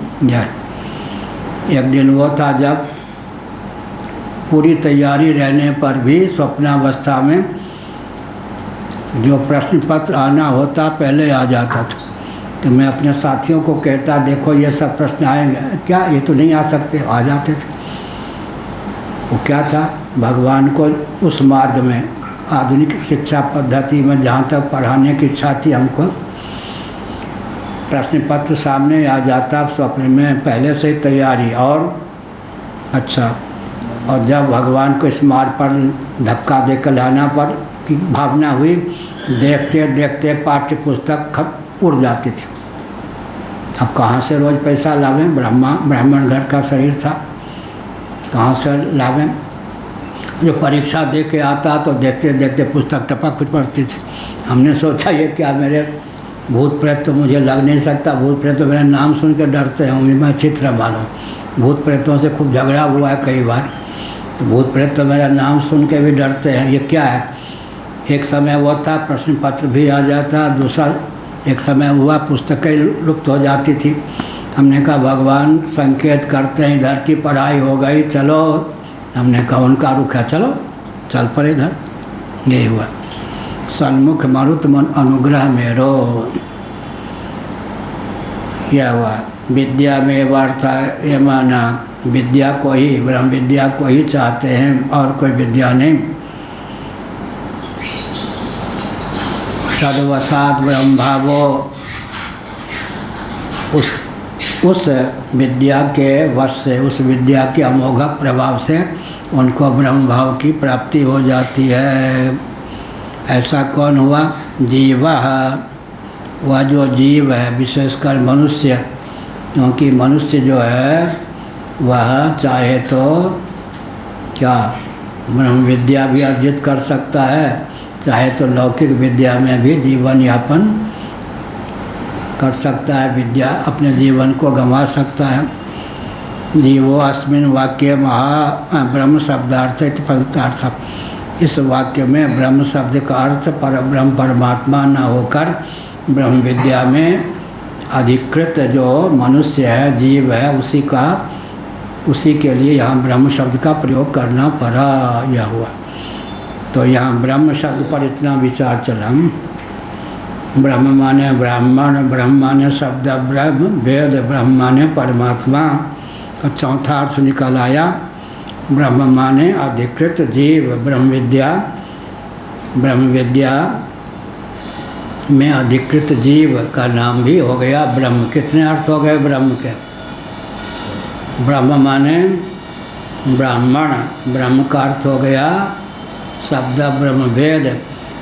एक दिन वो था जब पूरी तैयारी रहने पर भी स्वप्नावस्था में जो प्रश्न पत्र आना होता पहले आ जाता था, तो मैं अपने साथियों को कहता, देखो ये सब प्रश्न आएंगे, क्या ये तो नहीं आ सकते, आ जाते थे। वो क्या था, भगवान को उस मार्ग में आधुनिक शिक्षा पद्धति में जहाँ तक पढ़ाने की इच्छा थी हमको, प्रश्न पत्र सामने आ जाता स्वप्न में, पहले से ही तैयारी। और अच्छा, और जब भगवान को इस मार्ग पर धक्का देकर लाना पर की भावना हुई, देखते देखते पाठ्य पुस्तक उड़ जाती थी। अब कहाँ से रोज़ पैसा लावें, ब्राह्मण घर का शरीर था, कहाँ से लावें। जो परीक्षा दे के आता तो देखते देखते पुस्तक टपक कुछ पड़ती थी। हमने सोचा ये क्या, मेरे भूत प्रेत तो मुझे लग नहीं सकता, भूत प्रेत तो मेरा नाम सुन के डरते हैं, मैं चित्र मालूम, भूत प्रेतों से खूब झगड़ा हुआ है कई बार, तो भूत प्रेत तो मेरा नाम सुन के भी डरते हैं, ये क्या है। एक समय वो था प्रश्न पत्र भी आ जाता, दूसरा एक समय हुआ पुस्तकें लुप्त हो जाती थी। हमने कहा भगवान संकेत करते हैं इधर की पढ़ाई हो गई, चलो। हमने कहा उनका रुख है, चलो चल पड़े इधर। यही हुआ, सन्मुख मारुत मन अनुग्रह मेरो, यह हुआ। विद्या में वार्ता ये माना, विद्या को ही, ब्रह्म विद्या को ही चाहते हैं और कोई विद्या नहीं। सद्वसाद ब्रह्म भावो, उस विद्या के वश से, उस विद्या के अमोघ प्रभाव से उनको ब्रह्म भाव की प्राप्ति हो जाती है। ऐसा कौन हुआ? जीवा, वह जो जीव है, विशेषकर मनुष्य, क्योंकि मनुष्य जो है वह चाहे तो क्या ब्रह्म विद्या भी अर्जित कर सकता है, चाहे तो लौकिक विद्या में भी जीवन यापन कर सकता है, विद्या अपने जीवन को गंवा सकता है। जीवो अस्मिन वाक्य महा ब्रह्म शब्दार्थ फलितार्थ, इस वाक्य में ब्रह्म शब्द का अर्थ पर ब्रह्म परमात्मा न होकर ब्रह्म विद्या में अधिकृत जो मनुष्य है, जीव है, उसी के लिए यहाँ ब्रह्म शब्द का प्रयोग करना पड़ा, यह हुआ। तो यहाँ ब्रह्म शब्द पर इतना विचार चला। ब्रह्म माने ब्राह्मण, ब्रह्म माने शब्द ब्रह्म, वेद ब्रह्म माने परमात्मा, और चौथा अर्थ निकल आया ब्रह्म माने अधिकृत जीव। ब्रह्म विद्या में अधिकृत जीव का नाम भी हो गया ब्रह्म। कितने अर्थ हो गए ब्रह्म के? ब्रह्म माने ब्राह्मण, ब्रह्म का अर्थ हो गया शब्द ब्रह्म, वेद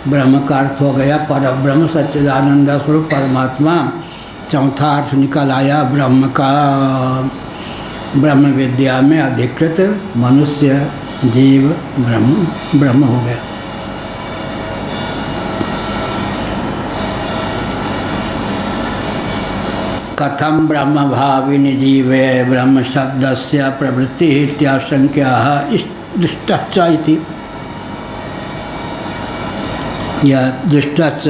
ब्रह्म का अर्थ हो गया पर ब्रह्म सच्चिदानंद स्वरूप परमात्मा। चौथा अर्थ निकल आया ब्रह्म का। ब्रह्म विद्या में अधिकृत मनुष्य, जीव, ब्रह्म हो गया। कथम ब्रह्म भाविनी जीवे ब्रह्म शब्दस्य प्रवृत्ति इत्याशंक्या दृष्टाच्च इति। यह दृष्टाच्च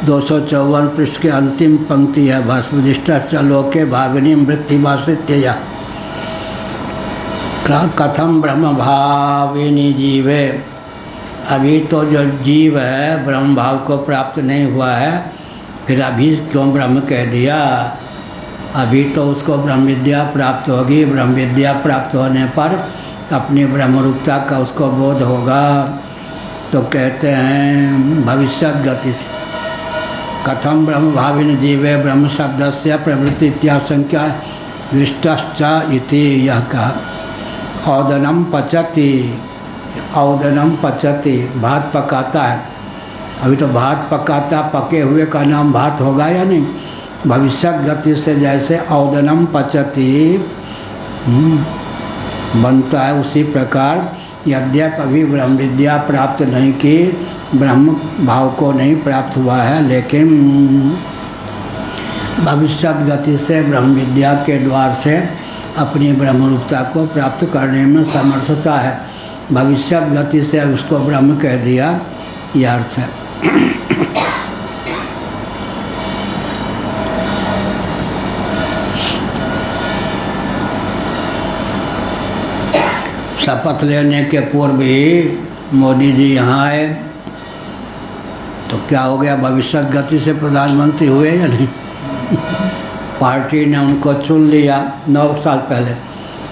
254 पृष्ठ के अंतिम पंक्ति है। भाष्य दृष्टाच्च लोके भाविनी वृत्तिमाश्रित्य कथम ब्रह्म भाविनी जीवे। अभी तो जो जीव है ब्रह्म भाव को प्राप्त नहीं हुआ है, फिर अभी क्यों ब्रह्म कह दिया? अभी तो उसको ब्रह्म विद्या प्राप्त होगी। ब्रह्म विद्या प्राप्त होने पर अपनी ब्रह्मरूपता का उसको बोध होगा। तो कहते हैं भविष्यत गति से कथम ब्रह्म भाविन जीवे ब्रह्म शब्द से प्रवृत्ति इत्याशंक्या दृष्टाश्च इति। यह कहा औदनम पचति, औदनम पचति, भात पकाता है। अभी तो भात पकाता, पके हुए का नाम भात होगा या नहीं? भविष्यत गति से जैसे औदनम पचति बनता है, उसी प्रकार यद्यप अभी ब्रह्म विद्या प्राप्त नहीं की, ब्रह्म भाव को नहीं प्राप्त हुआ है, लेकिन भविष्यत गति से ब्रह्म विद्या के द्वार से अपनी ब्रह्मरूपता को प्राप्त करने में समर्थता है। भविष्यत गति से उसको ब्रह्म कह दिया, यह अर्थ है। शपथ लेने के पूर्व ही मोदी जी यहाँ आए, तो क्या हो गया? भविष्यत गति से प्रधानमंत्री हुए या नहीं? पार्टी ने उनको चुन लिया 9 साल पहले।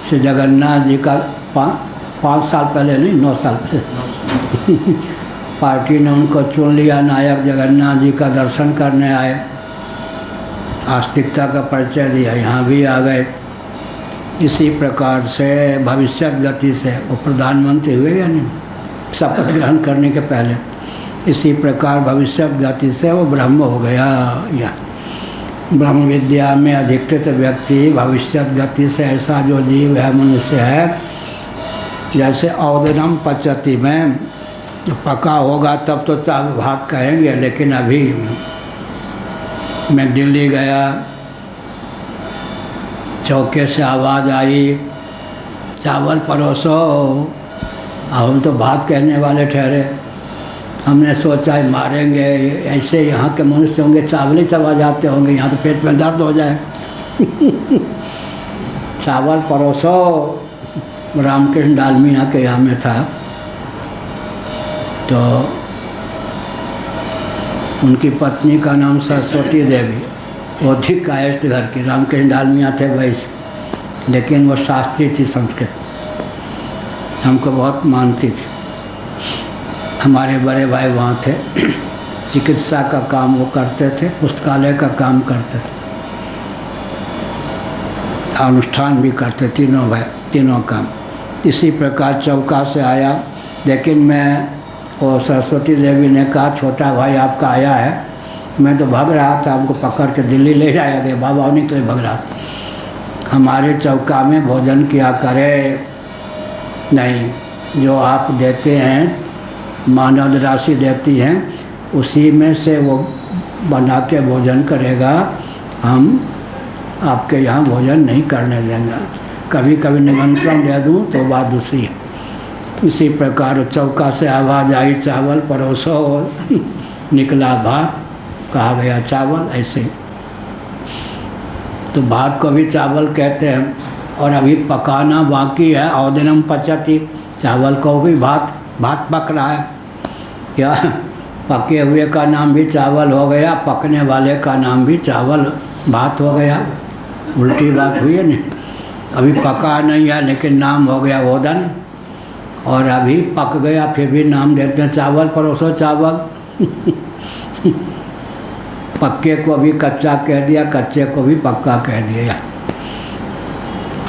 श्री जगन्नाथ जी का 5 साल पहले नहीं, 9 साल पहले पार्टी ने उनको चुन लिया। नायक जगन्नाथ जी का दर्शन करने आए, आस्तिकता का परिचय दिया, यहाँ भी आ गए। इसी प्रकार से भविष्यत गति से वो प्रधानमंत्री हुए या नहीं, शपथ ग्रहण करने के पहले। इसी प्रकार भविष्यत गति से वो ब्रह्म हो गया। या ब्रह्म विद्या में अधिकृत व्यक्ति भविष्यत गति से ऐसा जो जीव है, मनुष्य है, जैसे औदनम पचति में पका होगा तब तो भात कहेंगे, लेकिन अभी मैं दिल्ली गया, चौके से आवाज़ आई चावल परोसो, हम तो भात कहने वाले ठहरे। हमने सोचा मारेंगे, ऐसे यहाँ के मनुष्य होंगे चावल ही चबा जाते होंगे, यहाँ तो पेट में दर्द हो जाए चावल परोसो। रामकृष्ण डालमिया के यहाँ में था, तो उनकी पत्नी का नाम सरस्वती देवी, वो थी कायस्थ घर की। रामकृष्ण डालमिया थे वैश्य, लेकिन वो शास्त्री थी संस्कृत, हमको बहुत मानती थी। हमारे बड़े भाई वहाँ थे, चिकित्सा का काम वो करते थे, पुस्तकालय का काम करते थे, अनुष्ठान भी करते, तीनों भाई तीनों काम। इसी प्रकार चौका से आया, लेकिन मैं और सरस्वती देवी ने कहा छोटा भाई आपका आया है। मैं तो भाग रहा था, हमको पकड़ के दिल्ली ले जाया गया, बाबा उन्हीं के लिए भाग रहा। हमारे चौका में भोजन किया करे नहीं, जो आप देते हैं मानद राशि देती हैं उसी में से वो बना के भोजन करेगा, हम आपके यहाँ भोजन नहीं करने देंगे। कभी कभी निमंत्रण दे दूँ तो बात दूसरी है। इसी प्रकार चौका से आवाज़ आई चावल परोसो, निकला भात, कहा गया चावल। ऐसे तो भात को भी चावल कहते हैं, और अभी पकाना बाकी है। औदनम पचती, चावल को भी भात पक रहा है। क्या पके हुए का नाम भी चावल हो गया, पकने वाले का नाम भी चावल भात हो गया। उल्टी बात हुई है नहीं। अभी पका नहीं है लेकिन नाम हो गया ओदन, और अभी पक गया फिर भी नाम देते हैं चावल परोसो चावल। पक्के को भी कच्चा कह दिया, कच्चे को भी पक्का कह दिया।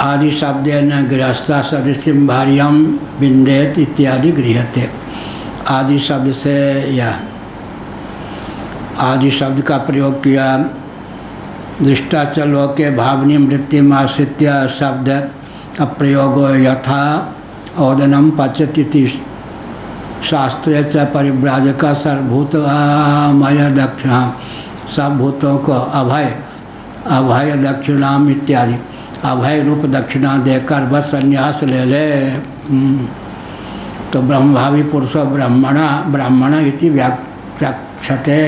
आदि शब्द न गृहस्था सदृश्यम भार्यम बिंदेत इत्यादि गृहते। आदि शब्द से या आदि शब्द का प्रयोग किया। दृष्टाचलो के भावनी मृत्युमाश्रित्य शब्द अप्रयोग यथा ओदनम पचति शास्त्रे च परिव्राजक सर्वभूतमय दक्षिणा, सब भूतों को अभय दक्षिणाम इत्यादि अभय रूप दक्षिणा देकर बस संन्यास ले ले। तो ब्रह्मभावी पुरुषो ब्राह्मण इति व्याख्यते।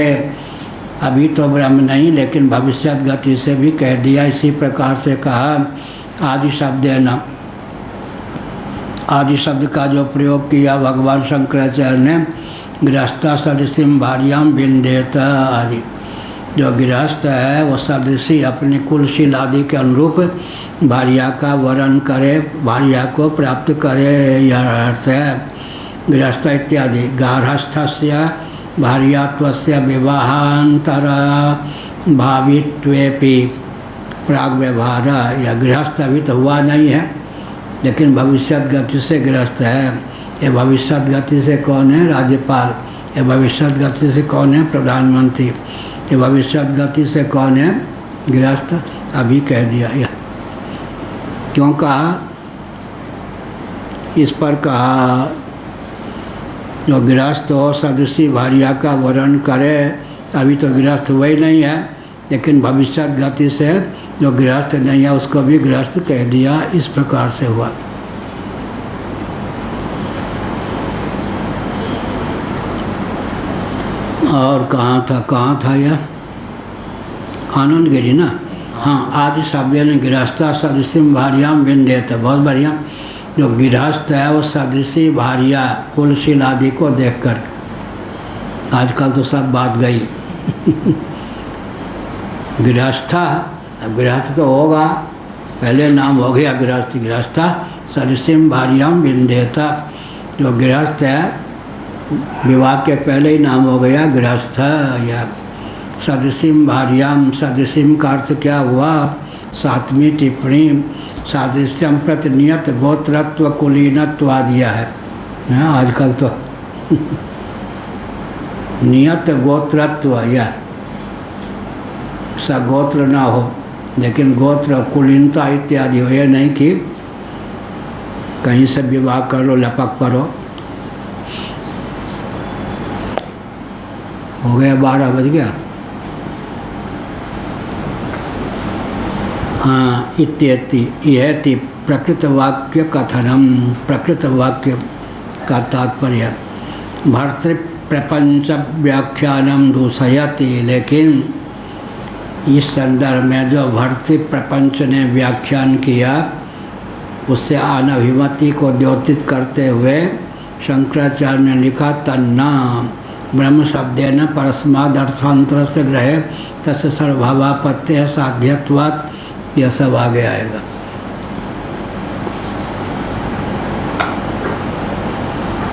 अभी तो ब्रह्म नहीं लेकिन भविष्यत गति से भी कह दिया। इसी प्रकार से कहा आदि शब्द न, आदि शब्द का जो प्रयोग किया भगवान शंकराचार्य ने, गृहस्था सदृश्यम भार्याम बिंदेत आदि। जो गृहस्थ है वो सदृशी अपनी कुलशील आदि के अनुरूप भार्या का वरण करे, भार्या को प्राप्त करे, यह अर्थ है। गृहस्थ इत्यादि गार्हस्थस्य भार्यात्वस्य विवाहांतर भावित्वेपि प्राग व्यवहार। या गृहस्थ अभी तो हुआ नहीं है लेकिन भविष्यत गति से गृहस्थ है। ये भविष्यत गति से कौन है? राज्यपाल। ये भविष्यत गति से कौन है? प्रधानमंत्री। ये भविष्यत गति से कौन है? गृहस्थ। अभी कह दिया यह। क्यों कहा? इस पर कहा जो गृहस्थ हो सदृशी भार्या का वरण करे। अभी तो गृहस्थ हुआ ही नहीं है लेकिन भविष्यत गति से जो गृहस्थ नहीं है उसको भी गृहस्थ कह दिया। इस प्रकार से हुआ। और कहाँ था यह? आनंद गिरी ना। हाँ, आदि शब्द ने गृहस्था सदृश्यम भार्याम विंदेत। बहुत बढ़िया। जो गृहस्थ है वो सदृशी भार्या कुलशील आदि को देखकर। आजकल तो सब बात गई। गृहस्था, अब गृहस्थ तो होगा, पहले नाम हो गया गृहस्थ। गृहस्था सदृश्यम भार्याम विंदेता। जो गृहस्थ है विवाह के पहले ही नाम हो गया गृहस्थ। या सदृश्यम भार्याम, सदृश्यम का अर्थ क्या हुआ? 7वीं टिप्पणी। सादृश्यम प्रति नियत गोत्रत्व कुलीनत्व आ दिया है। आजकल तो नियत गोत्रत्व, या सगोत्र ना हो लेकिन गोत्र कुलीनता इत्यादि हो। यह नहीं कि कहीं से विवाह कर लो, लपक करो। हो गया 12 बज गया। हाँ, इत्येति इहेति प्रकृत वाक्य कथनम। प्रकृत वाक्य का तात्पर्य भर्तृ प्रपंच व्याख्यानम दूषयति। लेकिन इस संदर्भ में जो भर्तृ प्रपंच ने व्याख्यान किया उससे अनभिमति को द्योतित करते हुए शंकराचार्य ने लिखा तन्ना ब्रह्म शब्देन परस्मादर्थांतर से ग्रहे तस्य सर्वभावापत्य साध्यत्वात्। यह सब आगे आएगा।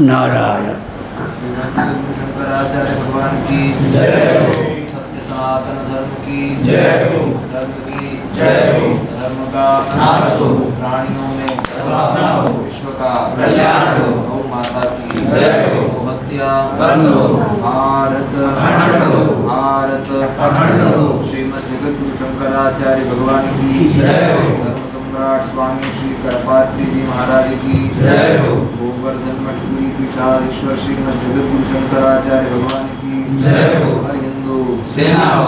नारायण। शंकराचार्य भगवान की जय हो। सत्य सनातन धर्म की जय हो। धर्म की जय हो। धर्म का नाश हो। प्राणियों में सद्भावना हो। विश्व का कल्याण हो। गौ माता की जय हो। हत्या बंद हो। भारत अखंड हो। भारत अखंड हो। श्रीमद् जगद्गुरु शंकराचार्य भगवान की जय हो। धर्म सम्राट स्वामी श्री करपात्री जी महाराज की जय हो। गोवर्धन मठपुरी पीठाधीश्वर श्रीमद् जगद्गुरु शंकराचार्य भगवान की जय हो। हर हिंदू सेना हो।